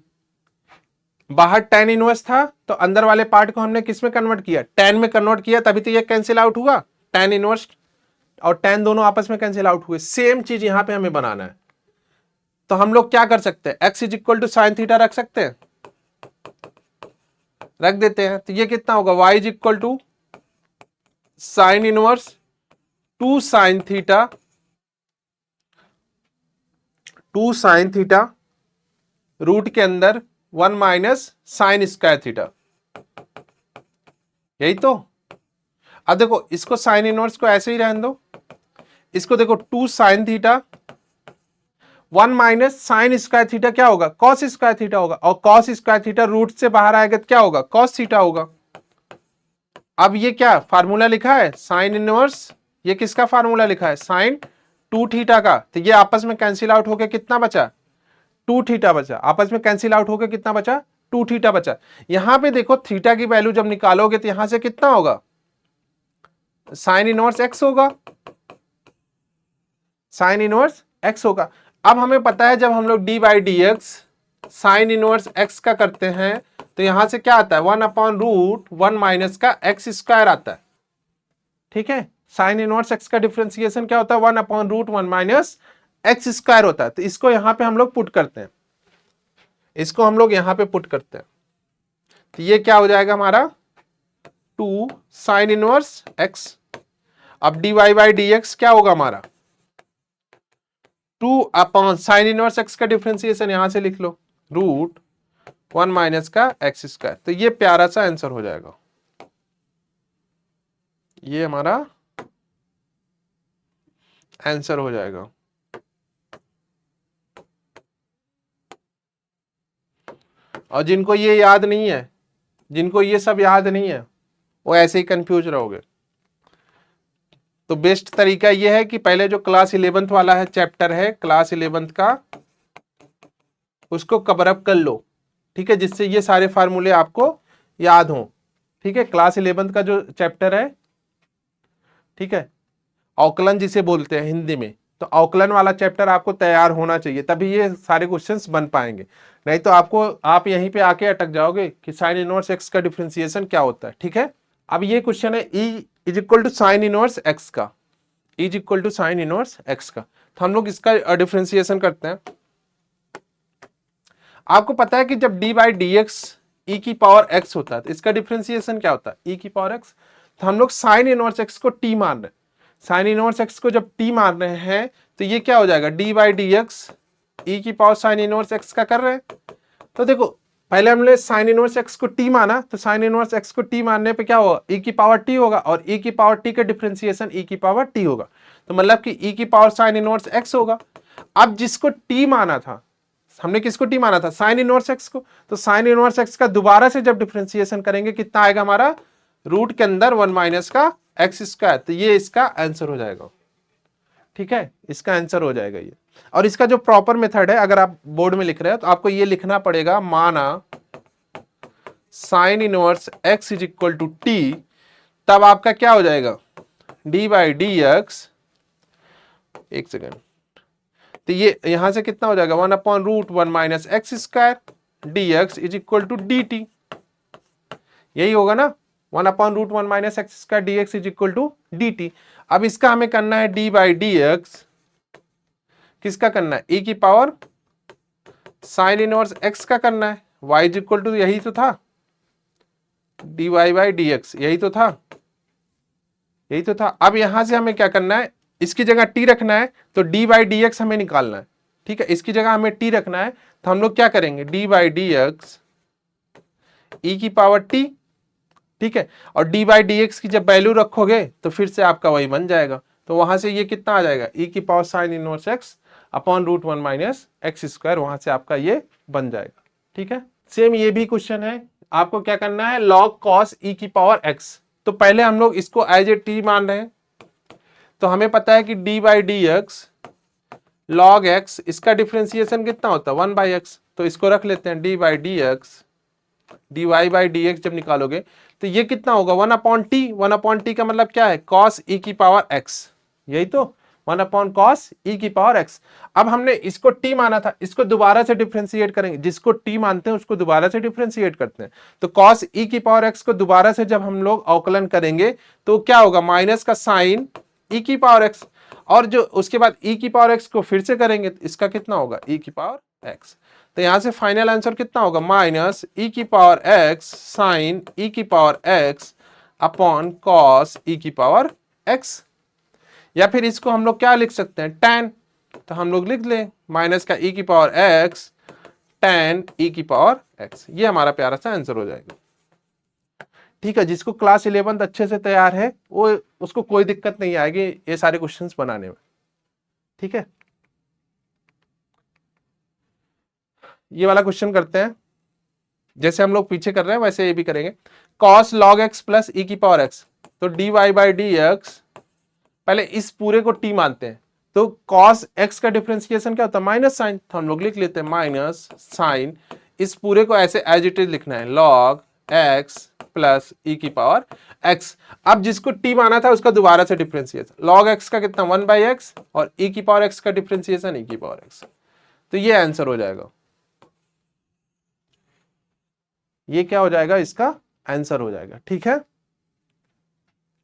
[SPEAKER 1] बाहर tan इनवर्स था तो अंदर वाले पार्ट को हमने किस में कन्वर्ट किया, tan में कन्वर्ट किया, तभी तो ये कैंसिल आउट हुआ। tan इनवर्स और tan दोनों आपस में कैंसिल आउट हुए। सेम चीज यहां पे हमें बनाना है। तो हम लोग क्या कर सकते हैं, x is equal to sine theta रख सकते हैं, रख देते हैं। तो ये कितना होगा y is equal to sine inverse 2 sine theta, 2 sine theta root के अंदर 1 माइनस साइन स्क्वायर थीटा, यही तो। अब देखो इसको साइन इनवर्स को ऐसे ही रहने दो, इसको देखो 2 sine theta 1 minus sine square theta क्या होगा कॉस स्क्वायर थीटा होगा, और कॉस स्क्वायर थीटा रूट से बाहर आएगा तो क्या होगा कॉस थीटा होगा। अब ये क्या फार्मूला लिखा है साइन इनवर्स, ये किसका फार्मूला लिखा है साइन 2 थीटा का, तो ये आपस में कैंसिल आउट होकर कितना बचा 2 थीटा बचा, आपस में कैंसिल आउट होकर कितना बचा 2 थीटा बचा। यहां पे देखो थीटा की वैल्यू जब निकालोगे तो यहां से कितना होगा साइन इनवर्स एक्स होगा, साइन इनवर्स एक्स होगा। अब हमें पता है जब हम लोग D by d x sign inverse x का करते हैं तो यहां से क्या आता है 1/√1 माइनस का एक्स स्क्वायर आता है। ठीक है, साइन इनवर्स एक्स का डिफरेंशिएशन क्या होता है 1/√1 माइनस एक्स स्क्वायर होता है। तो इसको यहां पे हम लोग पुट करते हैं, इसको हम लोग यहां पे पुट करते हैं, तो ये क्या हो जाएगा हमारा 2 साइन इनवर्स एक्स। अब d y by d x क्या होगा हमारा 2 साइन इनवर्स एक्स का डिफरेंशिएशन यहां से लिख लो √1 माइनस का एक्स स्क्वायर। तो ये प्यारा सा आंसर हो जाएगा, ये हमारा आंसर हो जाएगा। और जिनको ये याद नहीं है, जिनको ये सब याद नहीं है, वो ऐसे ही कंफ्यूज रहोगे। तो बेस्ट तरीका ये है कि पहले जो क्लास 11th वाला है चैप्टर है क्लास 11th का, उसको कवर अप कर लो। ठीक है, जिससे ये सारे फार्मूले आपको याद हों। ठीक है, क्लास 11th का जो चैप्टर है, ठीक है, अवकलन जिसे बोलते हैं हिंदी में, तो अवकलन वाला चैप्टर आपको तैयार होना चाहिए, तभी ये सारे क्वेश्चंस बन पाएंगे। नहीं तो आप यहीं पे आके अटक जाओगे कि साइन इनवर्स एक्स का डिफरेंशिएशन क्या होता है। ठीक है, अब ये क्वेश्चन है e is equal to sine inverse x का, is equal to sine inverse x का। तो हम लोग इसका डिफरेंशिएशन करते हैं। आपको पता है कि जब डी बाई डी एक्स ई की पावर एक्स होता है तो इसका डिफरेंशिएशन क्या होता है ई की पावर एक्स। तो हम लोग साइन इनवर्स एक्स को टी मान रहे हैं, साइन इनवर्स एक्स को जब टी मान रहे हैं तो ये क्या हो जाएगा डी बाई डी एक्स ई की पावर साइन इनवर्स एक्स का कर रहे हैं। तो देखो पहले हमने साइन इनवर्स एक्स को टी माना, तो साइन इनवर्स एक्स को टी मानने पे क्या होगा ई की पावर टी होगा, और ई की पावर टी का डिफरेंशिएशन ई की पावर टी होगा, तो मतलब कि ई की पावर साइन इनवर्स एक्स होगा। अब जिसको टी माना था, हमने किसको टी माना था साइन इनवर्स एक्स को, तो साइन इनवर्स एक्स का दोबारा से जब डिफरेंशिएशन करेंगे कितना आएगा हमारा रूट के अंदर 1 माइनस का एक्स स्क्वायर। तो ये इसका आंसर हो जाएगा। ठीक है, इसका आंसर हो जाएगा ये। और इसका जो प्रॉपर मेथड है, अगर आप बोर्ड में लिख रहे हो तो आपको ये लिखना पड़ेगा, माना sine inverse x is equal to t, तब आपका क्या हो जाएगा डी बाई डी एक्स, एक सेकेंड, तो ये यहां से कितना हो जाएगा 1/√1 minus x square dx is equal to dt। यही होगा ना, 1/√1 minus x square dx is equal to dt। अब इसका हमें करना है d/dx, किसका करना है, e की पावर साइन इनवर्स x का करना है, y इज इक्वल टू यही तो था dy/dx, यही तो था, यही तो था। अब यहां से हमें क्या करना है, इसकी जगह t रखना है तो d/dx हमें निकालना है, ठीक है। इसकी जगह हमें t रखना है तो हम लोग क्या करेंगे, d/dx e की पावर t, ठीक है। और d/dx की जब वैल्यू रखोगे तो फिर से आपका वही बन जाएगा। तो वहां से ये कितना आ जाएगा, e की power sine inverse x upon √1 minus x square, वहां से आपका ये बन जाएगा, ठीक है। सेम ये भी क्वेश्चन है, आपको क्या करना है, log cos e की पावर x। तो पहले हम लोग इसको एज ए t मान रहे हैं, तो हमें पता है कि d/dx log x, इसका डिफरेंशिएशन कितना होता है 1/x, तो इसको रख लेते हैं d/dx dy/dx जब निकालोगे तो ये कितना होगा 1/t। 1/t का मतलब क्या है, cos e की पावर x, यही तो 1/cos e की पावर x। अब हमने इसको t माना था, इसको दोबारा से डिफरेंशिएट करेंगे, जिसको t मानते हैं उसको दोबारा से डिफरेंशिएट करते हैं। तो cos e की पावर x को दोबारा से जब हम लोग अवकलन करेंगे तो क्या होगा, माइनस का साइन e की पावर x, और जो उसके बाद e की पावर x को फिर से करेंगे तो इसका कितना होगा e की पावर x। तो यहां से फाइनल आंसर कितना होगा, माइनस e की पावर x साइन e की power x upon cos e की पावर x। या फिर इसको हम लोग क्या लिख सकते हैं, tan, तो हम लोग लिख लें माइनस का e की पावर x tan e की पावर x। ये हमारा प्यारा सा आंसर हो जाएगा, ठीक है। जिसको क्लास 11 अच्छे से तैयार है वो, उसको कोई दिक्कत नहीं आएगी ये सारे क्वेश्चंस बनाने में, ठीक है। ये वाला क्वेश्चन करते हैं, जैसे हम लोग पीछे कर रहे हैं वैसे ये भी करेंगे। cos log x plus e की पावर x, तो dy/dx, पहले इस पूरे को t मानते हैं, तो cos x का डिफरेंशिएशन क्या होता है, माइनस साइन, तो हम लोग लिख लेते हैं माइनस साइन, इस पूरे को ऐसे एज इट इज लिखना है log x प्लस e की पावर x। अब जिसको t माना था उसका दोबारा से डिफरेंशिएशन, log x का कितना 1/x और e की पावर x का डिफरेंशिएशन e की पावर x, तो ये आंसर हो जाएगा, ये क्या हो जाएगा, इसका आंसर हो जाएगा, ठीक है।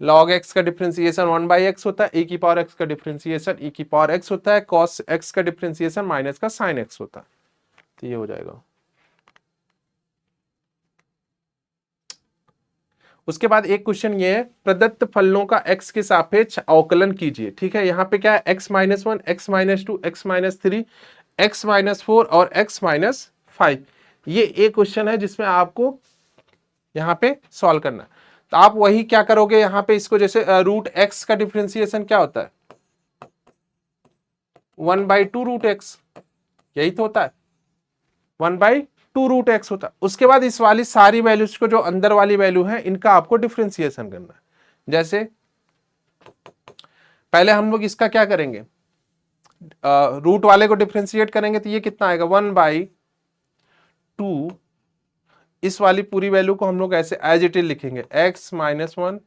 [SPEAKER 1] log x का डिफरेंशिएशन 1/x होता है, e की पावर x का डिफरेंशिएशन e की पावर x होता है, cos x का डिफरेंशिएशन माइनस का sin x होता है, तो ये हो जाएगा। उसके बाद एक क्वेश्चन ये है, प्रदत्त फलनों का x के सापेक्ष अवकलन कीजिए, ठीक है। यहाँ पे क्या है, x-1, x-2, x-3, x-4 और x-5, ये एक क्वेश्चन है जिसमें आपको यहाँ पे सॉल्व करना है। तो आप वही क्या करोगे, यहाँ पे इसको जैसे √x का डिफरेंशिएशन क्या होता है 1/2√x, यही तो होता है 1/2√x होता है। उसके बाद इस वाली सारी वैल्यूज को, जो अंदर वाली वैल्यू है, इनका आपको डिफरेंशिएशन करना है। जैसे पहले हम लोग इसका क्या करेंगे, रूट वाले को डिफरेंशिएट करेंगे तो ये कितना आएगा 1/2, इस वाली पूरी वैल्यू को हम लोग ऐसे एज इट इज लिखेंगे x-1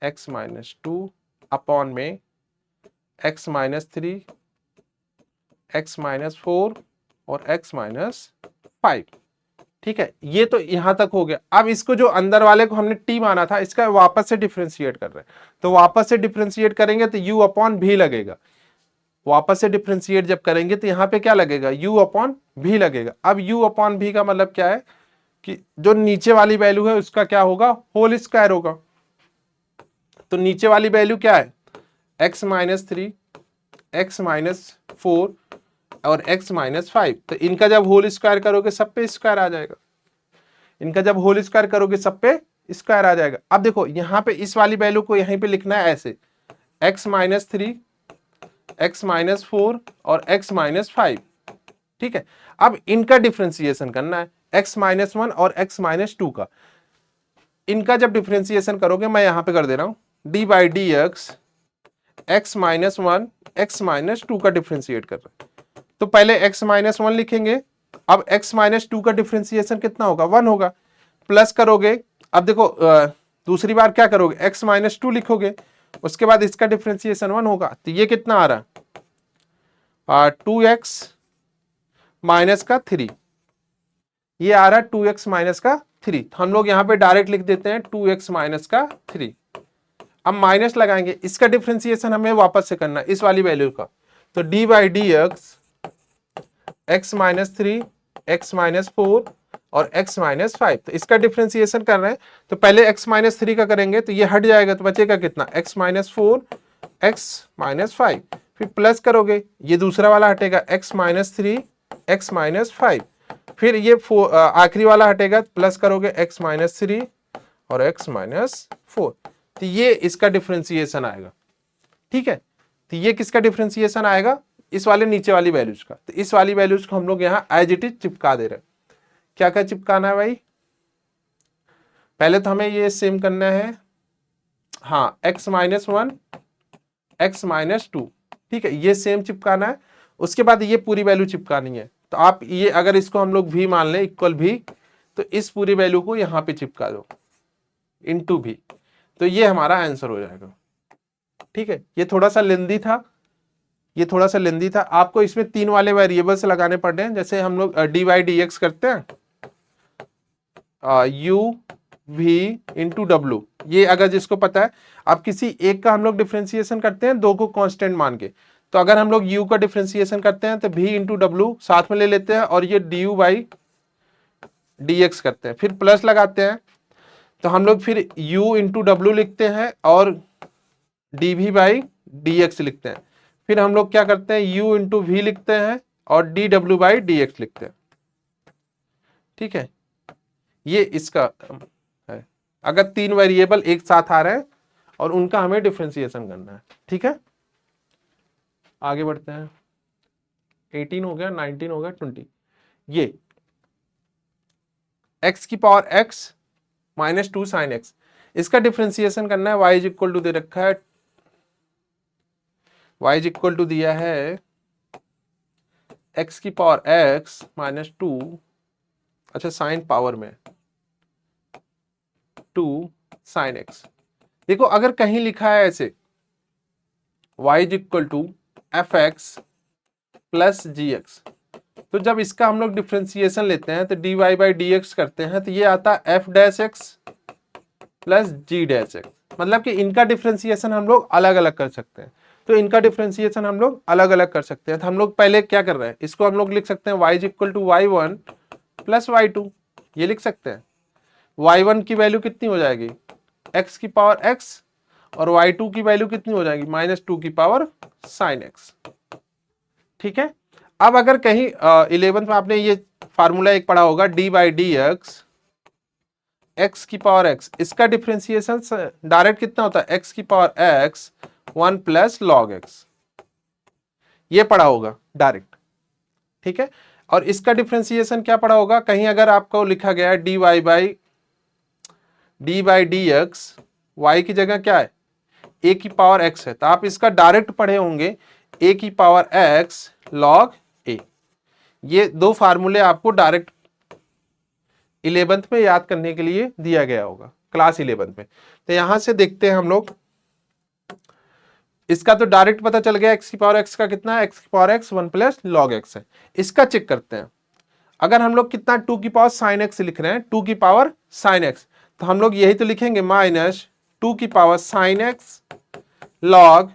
[SPEAKER 1] x-2 अपॉन में x-3 x-4 और x-5, ठीक है। ये तो यहां तक हो गया। अब इसको जो अंदर वाले को हमने t माना था, इसका वापस से डिफरेंशिएट कर रहे हैं, तो वापस से डिफरेंशिएट करेंगे तो u अपॉन v लगेगा। वापस से डिफरेंशिएट जब करेंगे तो यहाँ पे क्या लगेगा, u अपॉन v लगेगा। अब u अपॉन v का मतलब क्या है कि जो नीचे वाली वैल्यू है उसका क्या होगा, होल स्क्वायर होगा। तो नीचे वाली वैल्यू क्या है, x-3 x-4 और x-5, तो इनका जब होल स्क्वायर करोगे सब पे स्क्वायर आ जाएगा, इनका जब होल स्क्वायर करोगे सब पे स्क्वायर आ जाएगा। अब देखो यहाँ पे इस वाली वैल्यू को यहीं पे लिखना है ऐसे x-3 x-4 और x-5, ठीक है। अब इनका डिफरेंशिएशन करना है x-1 और x-2 का। इनका जब डिफरेंशिएशन करोगे, मैं यहां पे कर दे रहा हूं d/dx x-1 x-2 का डिफरेंशिएट कर रहे हैं, तो पहले x-1 लिखेंगे। अब x-2 का डिफरेंशिएशन कितना होगा 1 होगा, प्लस करोगे। अब देखो दूसरी बार क्या करोगे, x-2 लिखोगे, उसके बाद इसका डिफरेंशिएशन 1 होगा, तो ये कितना आ रहा है 2x माइनस का 3, ये आ रहा है 2x माइनस का 3। हम लोग यहाँ पे डायरेक्ट लिख देते हैं 2x माइनस का 3। अब माइनस लगाएंगे, इसका डिफ्रेंसिएशन हमें वापस से करना है इस वाली वैल्यू का, तो D by d x x minus 3 x minus 4 और x माइनस 5, तो इसका डिफ्रेंसिएशन कर रहे हैं। तो पहले x माइनस 3 का करेंगे तो ये हट जाएगा, तो बचेगा कितना, x माइनस 4 x माइनस 5, फिर प्लस करोगे ये दूसरा वाला हटेगा x माइनस 3 x माइनस 5, फिर ये आखिरी वाला हटेगा, प्लस करोगे x माइनस 3 और x माइनस 4, तो ये इसका डिफ्रेंसिएशन आएगा। ठीक है, तो ये किसका डिफ्रेंसिएशन आएगा, इस वाले नीचे वाली वैल्यूज का। तो इस वाली वैल्यूज को हम लोग यहाँ एज इट इज चिपका दे रहे हैं। क्या क्या चिपकाना है भाई, पहले तो हमें ये सेम करना है, हाँ x माइनस 1 x माइनस 2, ठीक है, ये सेम चिपकाना है। उसके बाद ये पूरी वैल्यू चिपकानी है, तो आप ये अगर इसको हम लोग v मान लें इक्वल v, तो इस पूरी वैल्यू को यहाँ पे चिपका दो इनटू v, तो ये हमारा आंसर हो जाएगा। ठीक है, ये थोड़ा सा लेंदी था, ये थोड़ा सा लेंदी था, आपको इसमें 3 वाले वेरिएबल्स लगाने पड़ रहे हैं। जैसे हम लोग डी वाई डी एक्स करते हैं, u v इंटू डब्ल्यू, ये अगर जिसको पता है, अब किसी एक का हम लोग डिफ्रेंसिएशन करते हैं 2 को कांस्टेंट मान के, तो अगर हम लोग u का डिफ्रेंसिएशन करते हैं तो v इंटू डब्ल्यू साथ में ले लेते हैं और ये du बाई dx करते हैं, फिर प्लस लगाते हैं, तो हम लोग फिर u इंटू डब्ल्यू लिखते हैं और dv बाई dx लिखते हैं, फिर हम लोग क्या करते हैं u इंटू v लिखते हैं और dw बाई dx लिखते हैं। ठीक है, ये इसका है, अगर 3 वेरिएबल एक साथ आ रहे हैं और उनका हमें डिफरेंशिएशन करना है। ठीक है, आगे बढ़ते हैं। 18 हो गया, 19 हो गया, 20, ये x की power x minus 2 sine x, इसका डिफरेंशिएशन करना है। y इज इक्वल टू दे रखा है, y इज इक्वल टू दिया है x की पावर x माइनस 2, अच्छा साइन पावर में 2 साइन x। देखो अगर कहीं लिखा है ऐसे y is equal to f x plus g x, तो जब इसका हम लोग डिफ्रेंसिएशन लेते हैं तो d y by d x करते हैं, तो ये आता है f dash x plus g dash x, मतलब कि इनका डिफ्रेंसिएशन हम लोग अलग अलग कर सकते हैं। तो इनका डिफ्रेंसिएशन हम लोग अलग अलग कर सकते हैं, तो हम लोग पहले क्या कर रहे हैं, इसको हम लोग लिख सकते हैं y is equal to y one plus y two, ये लिख सकते हैं। y1 की वैल्यू कितनी हो जाएगी, x की पावर x, और y2 की वैल्यू कितनी हो जाएगी, माइनस 2 की पावर साइन x। ठीक है, अब अगर कहीं 11th में आपने ये फार्मूला एक पढ़ा होगा, D by d x x की पावर x, इसका डिफ्रेंसिएशन डायरेक्ट कितना होता है, x की power x 1 plus log x, ये पढ़ा होगा डायरेक्ट। ठीक है, और इसका डिफ्रेंसिएशन क्या पढ़ा होगा, कहीं अगर आपको लिखा गया है d by d x, y की जगह क्या है a की पावर x है, तो आप इसका डायरेक्ट पढ़े होंगे a की पावर x log a। ये 2 फार्मूले आपको डायरेक्ट 11th में याद करने के लिए दिया गया होगा, क्लास 11th में। तो यहां से देखते हैं हम लोग, इसका तो डायरेक्ट पता चल गया x की पावर x का कितना है, x की power x 1 plus log x है। इसका चेक करते हैं, अगर हम लोग कितना 2 की पावर साइन x लिख रहे हैं, 2 की पावर साइन x, तो हम लोग यही तो लिखेंगे माइनस 2 की पावर साइन x लॉग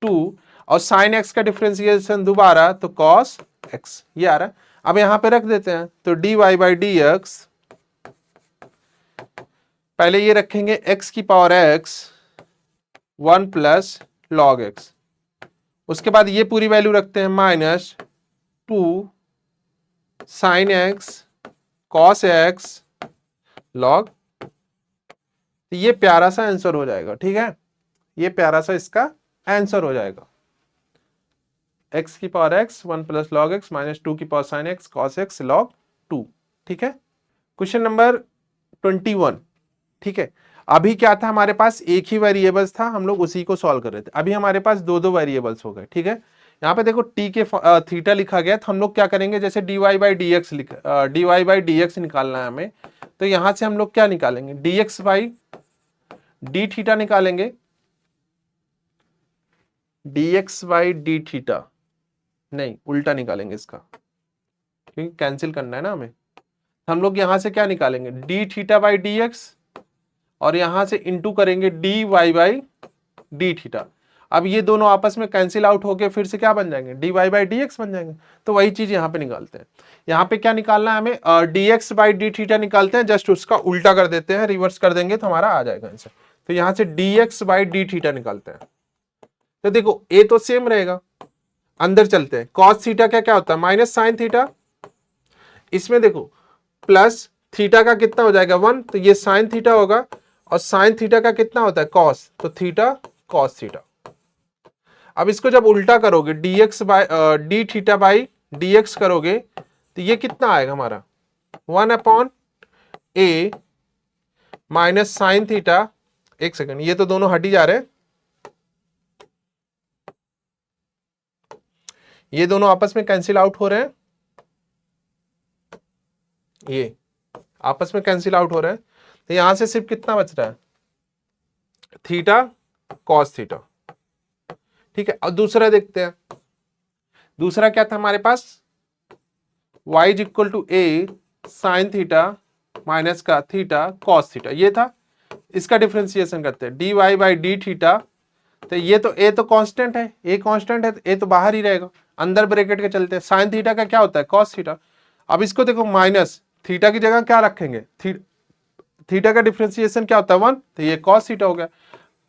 [SPEAKER 1] 2, और साइन x का डिफरेंशिएशन दोबारा तो कॉस x, ये आ रहा है। अब यहां पे रख देते हैं, तो d y by d x, पहले ये रखेंगे x की power x 1 plus log x, उसके बाद ये पूरी वैल्यू रखते हैं minus 2 sine x cos x log, तो ये प्यारा सा आंसर हो जाएगा। ठीक है, ये प्यारा सा इसका आंसर हो जाएगा, x की power x 1 plus log x minus 2 की power sine x cos x log 2। ठीक है, क्वेश्चन नंबर 21। ठीक है, अभी क्या था, हमारे पास एक ही वेरिएबल्स था, हम लोग उसी को सॉल्व कर रहे थे। अभी हमारे पास 2 वेरिएबल्स हो गए। ठीक है, यहाँ पे देखो t के थीटा लिखा गया, तो हम लोग क्या करेंगे, जैसे d y by d x निकालना है हमें, तो यहां से हम लोग क्या निकालेंगे, d x by d theta निकालेंगे, d x by d theta, नहीं, उल्टा निकालेंगे इसका, क्योंकि कैंसिल करना है ना हमें। हम लोग यहां से क्या निकालेंगे, d theta by d x, और यहां से इंटू करेंगे d y by d theta. अब ये दोनों आपस में कैंसिल आउट होके फिर से क्या बन जाएंगे, d y by d x बन जाएंगे। तो वही चीज यहाँ पे निकालते हैं। यहाँ पे क्या निकालना है हमें, D x by d theta निकालते हैं, जस्ट उसका उल्टा कर देते हैं, रिवर्स कर देंगे तो हमारा आ जाएगा आंसर। तो यहाँ से D x by d theta निकालते हैं। तो देखो ए तो सेम रहेगा, अंदर चलते हैं, कॉस थीटा क्या क्या होता है, माइनस साइन थीटा। इसमें देखो प्लस थीटा का कितना हो जाएगा 1, तो ये साइन थीटा होगा, और साइन थीटा का कितना होता है कॉस, तो थीटा कॉस थीटा। अब इसको जब उल्टा करोगे dx by d theta by d x करोगे तो ये कितना आएगा हमारा 1 upon a minus sine theta. एक सेकंड, ये तो दोनों हट ही जा रहे हैं, ये दोनों आपस में कैंसिल आउट हो रहे हैं, ये आपस में कैंसिल आउट हो रहे हैं। तो यहां से सिर्फ कितना बच रहा है, थीटा कॉस थीटा। ठीक है, और दूसरा देखते हैं, दूसरा क्या था हमारे पास, y is equal to a sine theta minus का थीटा कॉस थीटा, ये था। इसका डिफरेंशिएशन करते हैं, d y by d theta. तो ये तो ए तो कांस्टेंट है, ए कांस्टेंट है तो ए तो बाहर ही रहेगा, अंदर ब्रैकेट के चलते हैं। साइन थीटा का क्या होता है कॉस थीटा। अब इसको देखो माइनस थीटा की जगह क्या रखेंगे, थीटा का डिफरेंशिएशन क्या होता है 1, तो ये कॉस थीटा हो गया।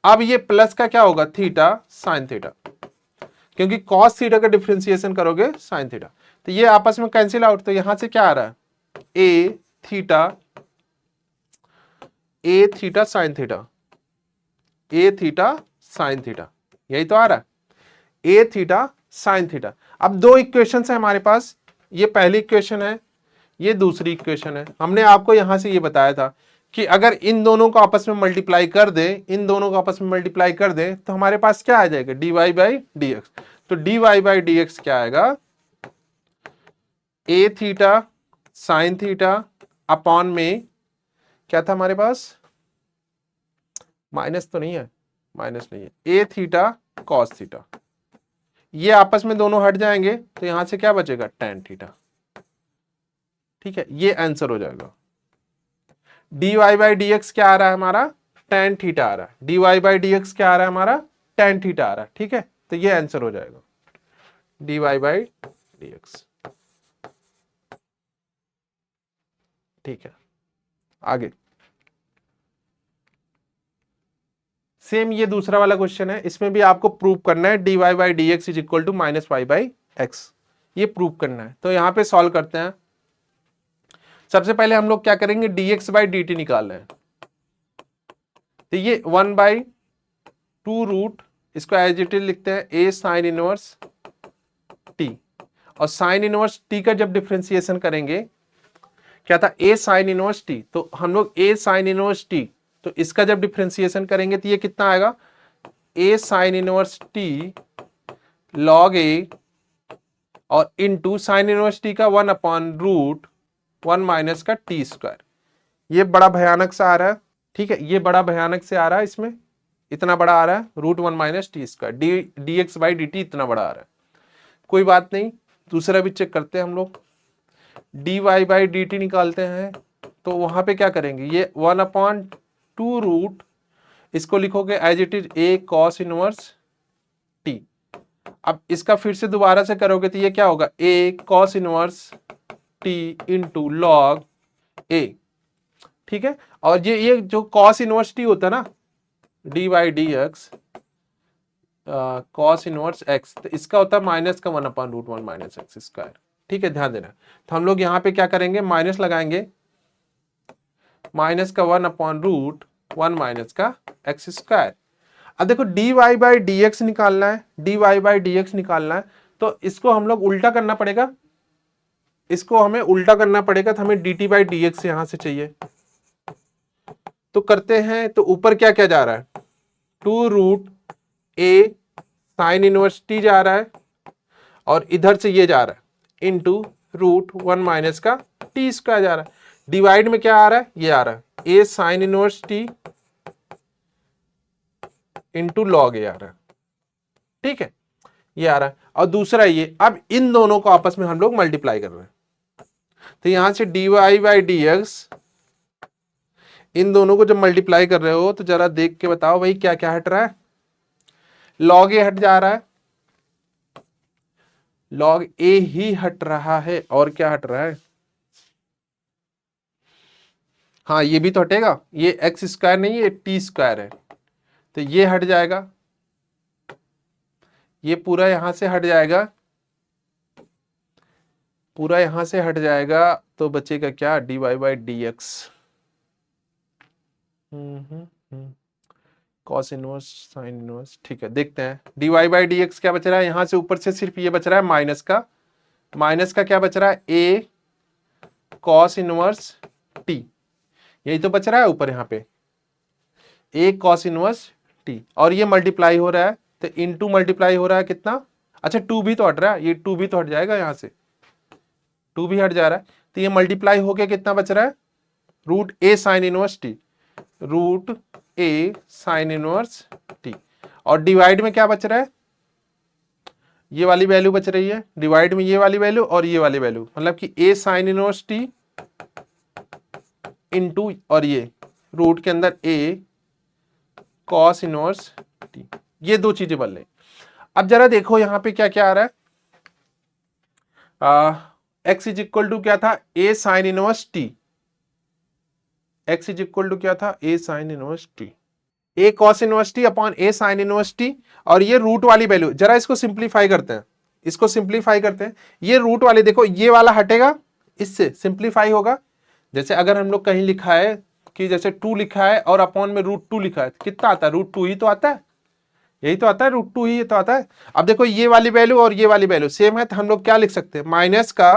[SPEAKER 1] अब ये प्लस का क्या होगा, थीटा साइन थीटा, क्योंकि कॉस थीटा का डिफरेंशिएशन करोगे साइन थीटा। तो ये आपस में कैंसिल आउट, तो यहां से क्या आ रहा है, ए थीटा साइन थीटा, ए थीटा साइन थीटा, यही तो आ रहा है, ए थीटा साइन थीटा। अब दो इक्वेशन है हमारे पास, ये पहली इक्वेशन है, ये दूसरी इक्वेशन है। हमने आपको यहां से ये बताया था कि अगर इन दोनों को आपस में मल्टीप्लाई कर दे, इन दोनों को आपस में मल्टीप्लाई कर दे तो हमारे पास क्या आ जाएगा, d y by d x. तो d y by d x क्या आएगा, a theta sine theta upon में क्या था हमारे पास, माइनस तो नहीं है, माइनस नहीं है, ए थीटा कॉस थीटा। ये आपस में दोनों हट जाएंगे तो यहां से क्या बचेगा, टेन थीटा। ठीक है, ये आंसर हो जाएगा। D y by d x क्या आ रहा है हमारा, टेन थीटा आ रहा है, d y by d x क्या आ रहा है हमारा, टेन थीटा आ रहा है। ठीक है, तो ये आंसर हो जाएगा d y by d x. ठीक है, आगे सेम ये दूसरा वाला क्वेश्चन है, इसमें भी आपको प्रूव करना है d y by d x is equal to minus y by x, ये प्रूव करना है। तो यहां पे सॉल्व करते हैं। सबसे पहले हम लोग क्या करेंगे, D x by d T निकाल रहे हैं। तो ये 1 बाई 2 रूट, इसको एज इट इज लिखते हैं ए साइन इनवर्स टी, और साइन इनवर्स टी का जब डिफरेंशिएशन करेंगे क्या था, ए साइन इनवर्स टी। तो हम लोग ए साइन इनवर्स टी, तो इसका जब डिफरेंशिएशन करेंगे तो ये कितना आएगा, ए साइन इनवर्स टी लॉग ए, और इनटू साइन इनवर्स टी का 1 अपॉन रूट 1 माइनस का टी स्क्वायर। ये बड़ा भयानक सा आ रहा है, ठीक है, ये बड़ा भयानक से आ रहा है, इसमें इतना बड़ा आ रहा है, root 1 minus t square, d x by d t इतना बड़ा आ रहा है। कोई बात नहीं, दूसरा भी चेक करते हैं हम लोग, d y by d t निकालते हैं। तो वहां पे क्या करेंगे, ये 1 अपॉन 2 रूट, इसको लिखोगे as it is a cos inverse t. अब इसका फिर से दोबारा से करोगे तो ये क्या होगा, a cos inverse t into log a. ठीक है, और ये जो कॉस इनवर्स टी होता है ना, d y d x cos inverse x, तो इसका होता है माइनस का 1 upon root 1 minus x square. ठीक है, ध्यान देना। तो हम लोग यहाँ पे क्या करेंगे, माइनस लगाएंगे, माइनस का 1 अपॉन रूट 1 माइनस का एक्स स्क्वायर। अब देखो d y by d x निकालना है, d y by d x निकालना है, तो इसको हम लोग उल्टा करना पड़ेगा, इसको हमें उल्टा करना पड़ेगा। तो हमें D T by d x यहां से चाहिए, तो करते हैं। तो ऊपर क्या क्या जा रहा है, 2 रूट ए साइन इनवर्स टी जा रहा है, और इधर से ये जा रहा है इनटू रूट 1 माइनस का टी स्क्वायर जा रहा है। डिवाइड में क्या आ रहा है, ये आ रहा है a sine inverse t into log a आ रहा है। ठीक है, ये आ रहा है, और दूसरा ये। अब इन दोनों को आपस में हम लोग मल्टीप्लाई कर रहे हैं, तो यहां से dy/dx, इन दोनों को जब मल्टीप्लाई कर रहे हो तो जरा देख के बताओ भाई क्या क्या हट रहा है। log a हट जा रहा है, log a ही हट रहा है, और क्या हट रहा है? हाँ ये भी तो हटेगा, ये एक्स स्क्वायर नहीं, ये टी स्क्वायर है, तो ये हट जाएगा, ये पूरा यहां से हट जाएगा, पूरा यहां से हट जाएगा, तो बचेगा क्या? dy/dx। Cos inverse sine inverse, ठीक है। देखते हैं dy/dx क्या बच रहा है, यहां से ऊपर से सिर्फ ये बच रहा है माइनस का, माइनस का क्या बच रहा है? a कॉस इनवर्स t, यही तो बच रहा है ऊपर यहाँ पे, a कॉस इनवर्स t, और ये मल्टीप्लाई हो रहा है, तो इनटू मल्टीप्लाई हो रहा है कितना? अच्छा 2 भी तो हट रहा है, ये 2 भी तो हट जाएगा, यहां से 2 भी हट जा रहा है, तो ये मल्टीप्लाई होके कितना बच रहा है? Root a sine inverse t, root a sine inverse t, और डिवाइड में क्या बच रहा है? ये वाली वैल्यू बच रही है, डिवाइड में ये वाली वैल्यू और ये वाली वैल्यू, मतलब कि a sine inverse t into, और ये रूट के अंदर a कॉस इनवर्स t, ये दो चीजें बन रही। अब जरा देखो यहां पे क्या क्या आ रहा है, x इज इक्वल टू क्या था? a sine inverse t, x is equal to क्या था? a sine inverse t, a cos inverse t upon a sine inverse t, और ये रूट वाली वैल्यू, जरा इसको सिंप्लीफाई करते हैं, इसको सिंप्लीफाई करते हैं, ये रूट वाले देखो, ये वाला हटेगा, इससे सिंप्लीफाई होगा। जैसे अगर हम लोग कहीं लिखा है कि जैसे 2 लिखा है और अपॉन में √2 लिखा है, कितना आता है? √2 ही तो आता है, यही तो आता है, √2 ही तो आता है। अब देखो ये वाली वैल्यू और ये वाली वैल्यू सेम है, तो हम लोग क्या लिख सकते हैं? माइनस का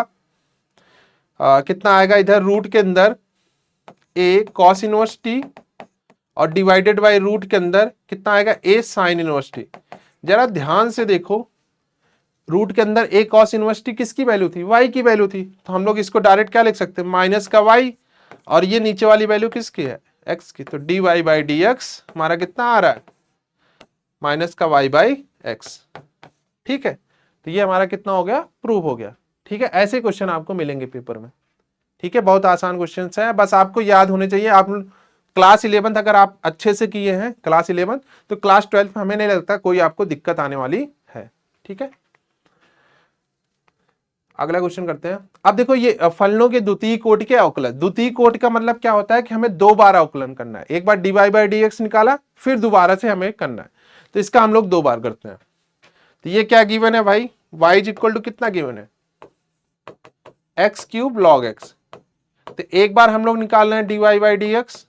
[SPEAKER 1] कितना आएगा इधर रूट के अंदर? a cos इनवर्स t, और डिवाइडेड बाय रूट के अंदर कितना आएगा? a sine inverse t। जरा ध्यान से देखो, रूट के अंदर a cos इनवर्स t किसकी वैल्यू थी? y की वैल्यू थी, तो हम लोग इसको डायरेक्ट क्या लिख सकते हैं? माइनस का y, और ये नीचे वाली वैल्यू किसकी है? x की, तो dy/dx हमारा कितना आ रहा है? माइनस का y/x, ठीक है। तो ये हमारा कितना हो गया? प्रूव हो गया, ठीक है। ऐसे क्वेश्चन आपको मिलेंगे पेपर में, ठीक है। बहुत आसान क्वेश्चन है, बस आपको याद होने चाहिए। आप क्लास 11 अगर आप अच्छे से किए हैं क्लास 11, तो क्लास 12 में हमें नहीं लगता कोई आपको दिक्कत आने वाली है, ठीक है। अगला क्वेश्चन करते हैं। अब देखो ये फलनों के द्वितीय कोटि के अवकलन, द्वितीय कोटि का मतलब क्या होता है कि हमें 2 बार अवकलन करना है, एक बार dy/dx निकाला, फिर दोबारा से हमें करना है, तो इसका हम लोग 2 बार करते हैं। तो ये क्या गिवन है भाई? y इज इक्वल टू कितना गिवन है? x³ log x, तो एक बार हम लोग निकाल रहे हैं dy/dx,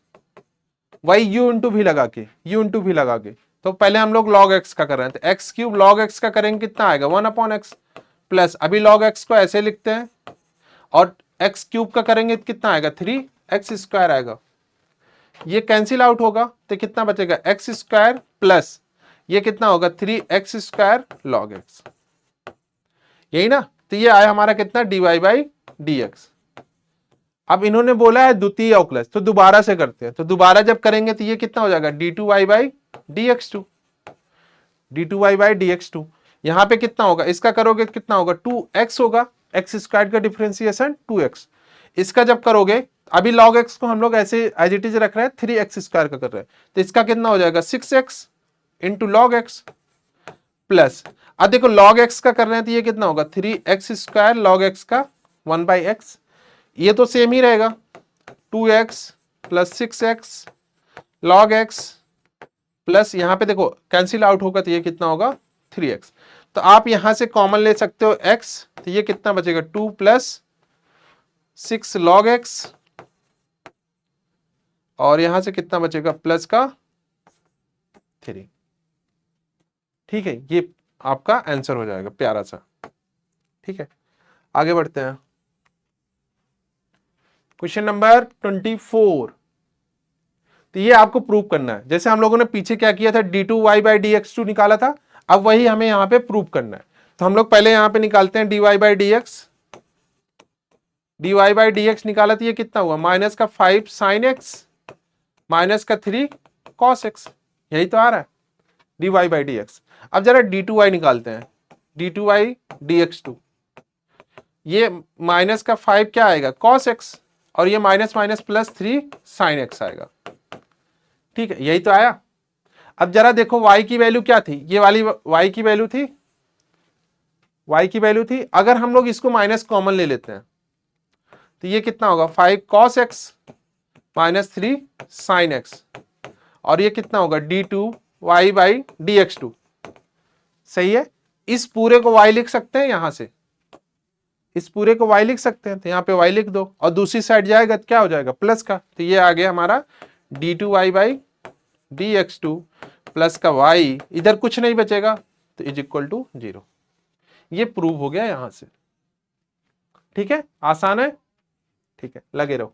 [SPEAKER 1] वही u इंटू भी लगा के, तो पहले हम लोग log x का कर रहे हैं, तो x³ log x का करेंगे, कितना आएगा? 1/x, प्लस अभी log x को ऐसे लिखते हैं, और x³ का करेंगे तो कितना आएगा? 3x² आएगा, ये कैंसिल आउट होगा, तो कितना बचेगा? x² प्लस ये कितना होगा? 3x² log x, यही ना। तो ये आया हमारा कितना? dy/dx। अब इन्होंने बोला है द्वितीय अवकलज, तो दोबारा से करते हैं, तो दोबारा जब करेंगे तो ये कितना हो जाएगा? d2y/dx2, d2y/dx2। यहां पे कितना होगा? इसका करोगे तो कितना होगा? 2x होगा, x² का डिफरेंशिएशन 2x। इसका जब करोगे, अभी log x को हम लोग ऐसे एज इट इज रख रहे हैं, 3x² का कर रहे हैं, तो इसका कितना हो जाएगा? 6x into log x, plus अब देखो log x का कर रहे हैं, तो ये कितना होगा? 3x² log x का 1/x, ये तो सेम ही रहेगा, 2x plus 6x log x, plus यहां पे देखो कैंसिल आउट होगा, तो ये कितना होगा? 3x। तो आप यहां से कॉमन ले सकते हो x, तो ये कितना बचेगा? 2 प्लस 6 log x, और यहां से कितना बचेगा? प्लस का 3, ठीक है। ये आपका आंसर हो जाएगा, प्यारा सा, ठीक है। आगे बढ़ते हैं, क्वेश्चन नंबर 24। तो ये आपको प्रूव करना है, जैसे हम लोगों ने पीछे क्या किया था, d2y/dx2 निकाला था, अब वही हमें यहां पे प्रूव करना है। तो हम लोग पहले यहां पे निकालते हैं dy/dx, dy/dx निकाला, तो ये कितना हुआ? माइनस का 5 sin x माइनस का 3 cos x, यही तो आ रहा है dy/dx। अब जरा d2y निकालते हैं, d2y/dx2, ये माइनस का 5 क्या आएगा cos x, और ये minus minus plus 3 sin x आएगा। ठीक है, यही तो आया। अब जरा देखो y की वैल्यू क्या थी, ये वाली y की वैल्यू थी, y की वैल्यू थी। अगर हम लोग इसको माइनस कॉमन ले लेते हैं तो ये कितना होगा 5 cos x minus 3 sin x, और ये कितना होगा d2y/dx2। सही है, इस पूरे को y लिख सकते हैं, यहां से इस पूरे को y लिख सकते हैं, तो यहां पे y लिख दो, और दूसरी साइड जाएगा तो क्या हो जाएगा प्लस का, तो ये आ गया हमारा d2y/dx2 प्लस का y, इधर कुछ नहीं बचेगा तो इज इक्वल टू 0। ये प्रूव हो गया यहां से। ठीक है, आसान है। ठीक है, लगे रहो।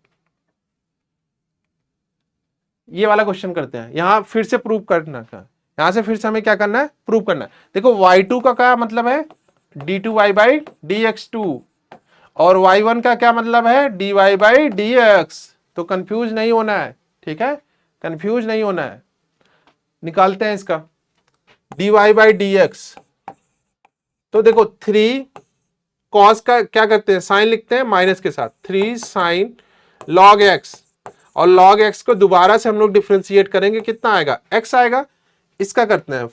[SPEAKER 1] ये वाला क्वेश्चन करते हैं, यहां फिर से प्रूव करना का, यहां से फिर से हमें क्या करना है, प्रूव करना है। देखो y2 का क्या मतलब है d2y/dx2, और y1 का क्या मतलब है dy/dx। तो कंफ्यूज नहीं होना है, ठीक है, कंफ्यूज नहीं होना है। निकालते हैं इसका dy/dx। तो देखो 3 cos का क्या करते हैं, साइन लिखते हैं माइनस के साथ, 3 sin log x, और log x को दोबारा से हम लोग डिफ्रेंशिएट करेंगे, कितना आएगा x आएगा। इसका करते हैं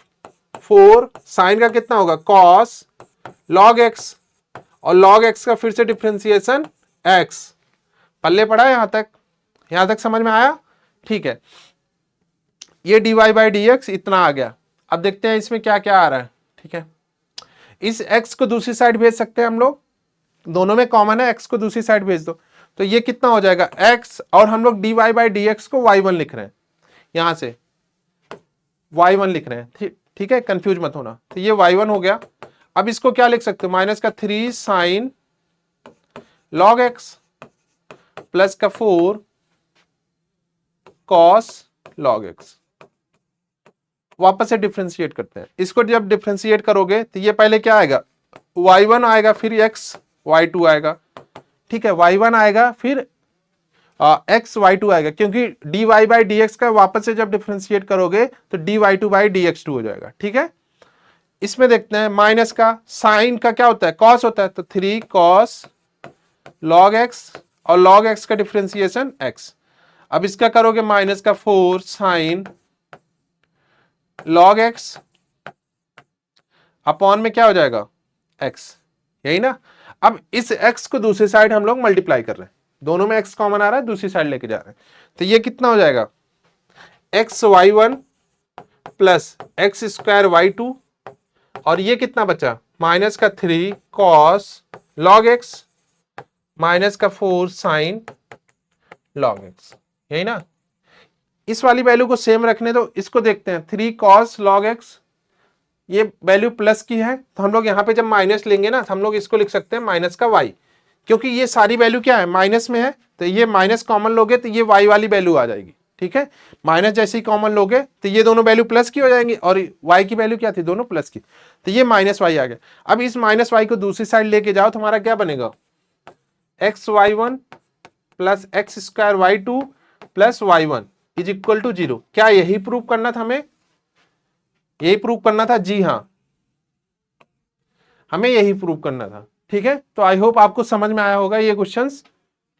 [SPEAKER 1] 4 sin का कितना होगा cos log x, और log x का फिर से डिफ्रेंशिएशन x। पल्ले पड़ा है यहां तक समझ में आया। ठीक है, ये dy/dx इतना आ गया। अब देखते हैं इसमें क्या क्या आ रहा है। ठीक है, इस x को दूसरी साइड भेज सकते हैं हम लोग, दोनों में कॉमन है, x को दूसरी साइड भेज दो, तो ये कितना हो जाएगा x, और हम लोग dy/dx को y1 लिख रहे हैं, यहां से y1 लिख रहे हैं। ठीक है, कंफ्यूज मत होना। तो ये y1 हो गया। अब इसको क्या लिख सकते हो, माइनस का 3 sin log x प्लस का 4 cos log x। वापस से डिफ्रेंशिएट करते हैं, इसको जब डिफ्रेंशिएट करोगे तो ये पहले क्या आएगा y1 आएगा, फिर x y2 आएगा। ठीक है, y1 आएगा, फिर x y2 आएगा, क्योंकि dy/dx का वापस से जब डिफ्रेंशिएट करोगे तो dy2/dx2 हो जाएगा। ठीक है, इसमें देखते हैं माइनस का साइन का क्या होता है cos होता है, तो 3 cos log x, और log x का डिफ्रेंशिएशन x। अब इसका करोगे माइनस का 4 sin log x, अपॉन में क्या हो जाएगा x, यही ना। अब इस x को दूसरी साइड हम लोग मल्टीप्लाई कर रहे हैं, दोनों में x कॉमन आ रहा है, दूसरी साइड लेके जा रहे हैं, तो ये कितना हो जाएगा x y1 plus x square y2, और ये कितना बचा माइनस का 3 cos log x माइनस का 4 sin log x, यही ना। इस वाली वैल्यू को सेम रखने दो, इसको देखते हैं 3 cos log x, ये वैल्यू प्लस की है, तो हम लोग यहाँ पे जब माइनस लेंगे ना, तो हम लोग इसको लिख सकते हैं माइनस का y, क्योंकि ये सारी वैल्यू क्या है माइनस में है, तो ये माइनस कॉमन लोगे तो ये y वाली वैल्यू आ जाएगी। ठीक है, माइनस जैसे ही कॉमन लोगे तो ये दोनों वैल्यू प्लस की हो जाएंगी, और y की वैल्यू क्या थी दोनों प्लस की, तो ये माइनस y आ गया। अब इस माइनस y को दूसरी साइड लेके जाओ तो हमारा क्या बनेगा x y1 plus x square y2 plus y1 is equal to 0। क्या यही प्रूव करना था हमें, यही प्रूव करना था, जी हाँ हमें यही प्रूव करना था। ठीक है, तो आई होप आपको समझ में आया होगा ये क्वेश्चंस।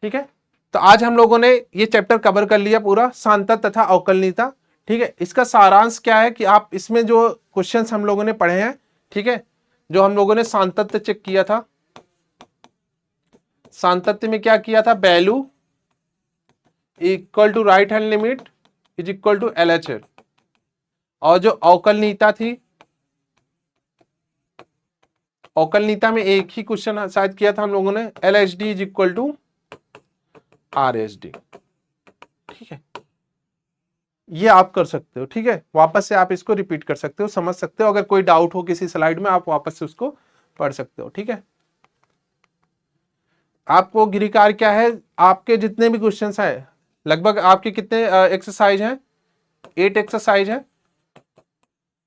[SPEAKER 1] ठीक है, तो आज हम लोगों ने ये चैप्टर कवर कर लिया पूरा, सांतत्य तथा अवकलनीयता। ठीक है, इसका सारांश क्या है कि आप इसमें जो क्वेश्चंस हम लोगों ने पढ़े हैं, ठीक है, जो हम लोगों ने सांतत्य चेक किया था, सांतत्य में क्या किया था, value equal to right hand limit is equal to LHS, और जो अवकलनीयता थी, अवकलनीयता में एक ही क्वेश्चन शायद किया था हम लोगों ने, LHD is equal to RHD। ठीक है, ये आप कर सकते हो। ठीक है, वापस से आप इसको रिपीट कर सकते हो, समझ सकते हो, अगर कोई डाउट हो किसी स्लाइड में आप वापस से उसको पढ़ सकते हो। ठीक है, आपको गिरिकार क्या है, आपके जितने भी क्वेश्चंस हैं लगभग आपके कितने एक्सरसाइज हैं, 8 एक्सरसाइज है।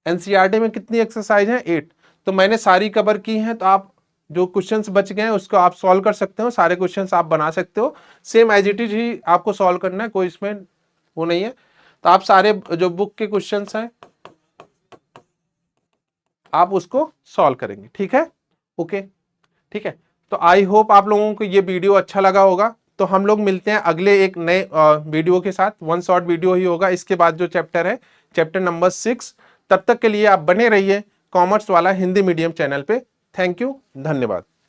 [SPEAKER 1] एनसीईआरटी में कितनी एक्सरसाइज है, 8। तो मैंने सारी कवर की हैं, तो आप जो क्वेश्चंस बच गए हैं उसको आप सॉल्व कर सकते हो, सारे क्वेश्चंस आप बना सकते हो, सेम एज इट इज ही आपको सॉल्व करना है, कोई इसमें वो नहीं है। तो आप सारे जो बुक के क्वेश्चंस हैं आप उसको सॉल्व करेंगे। ठीक है, ओके, ठीक है। तो आई होप आप लोगों को ये वीडियो अच्छा लगा होगा। तो हम लोग मिलते हैं अगले एक नए वीडियो के साथ। वन शॉर्ट वीडियो ही होगा इसके बाद जो चैप्टर है, चैप्टर नंबर 6। तब तक के लिए आप बने रहिए कॉमर्स वाला हिंदी मीडियम चैनल पे। थैंक यू, धन्यवाद।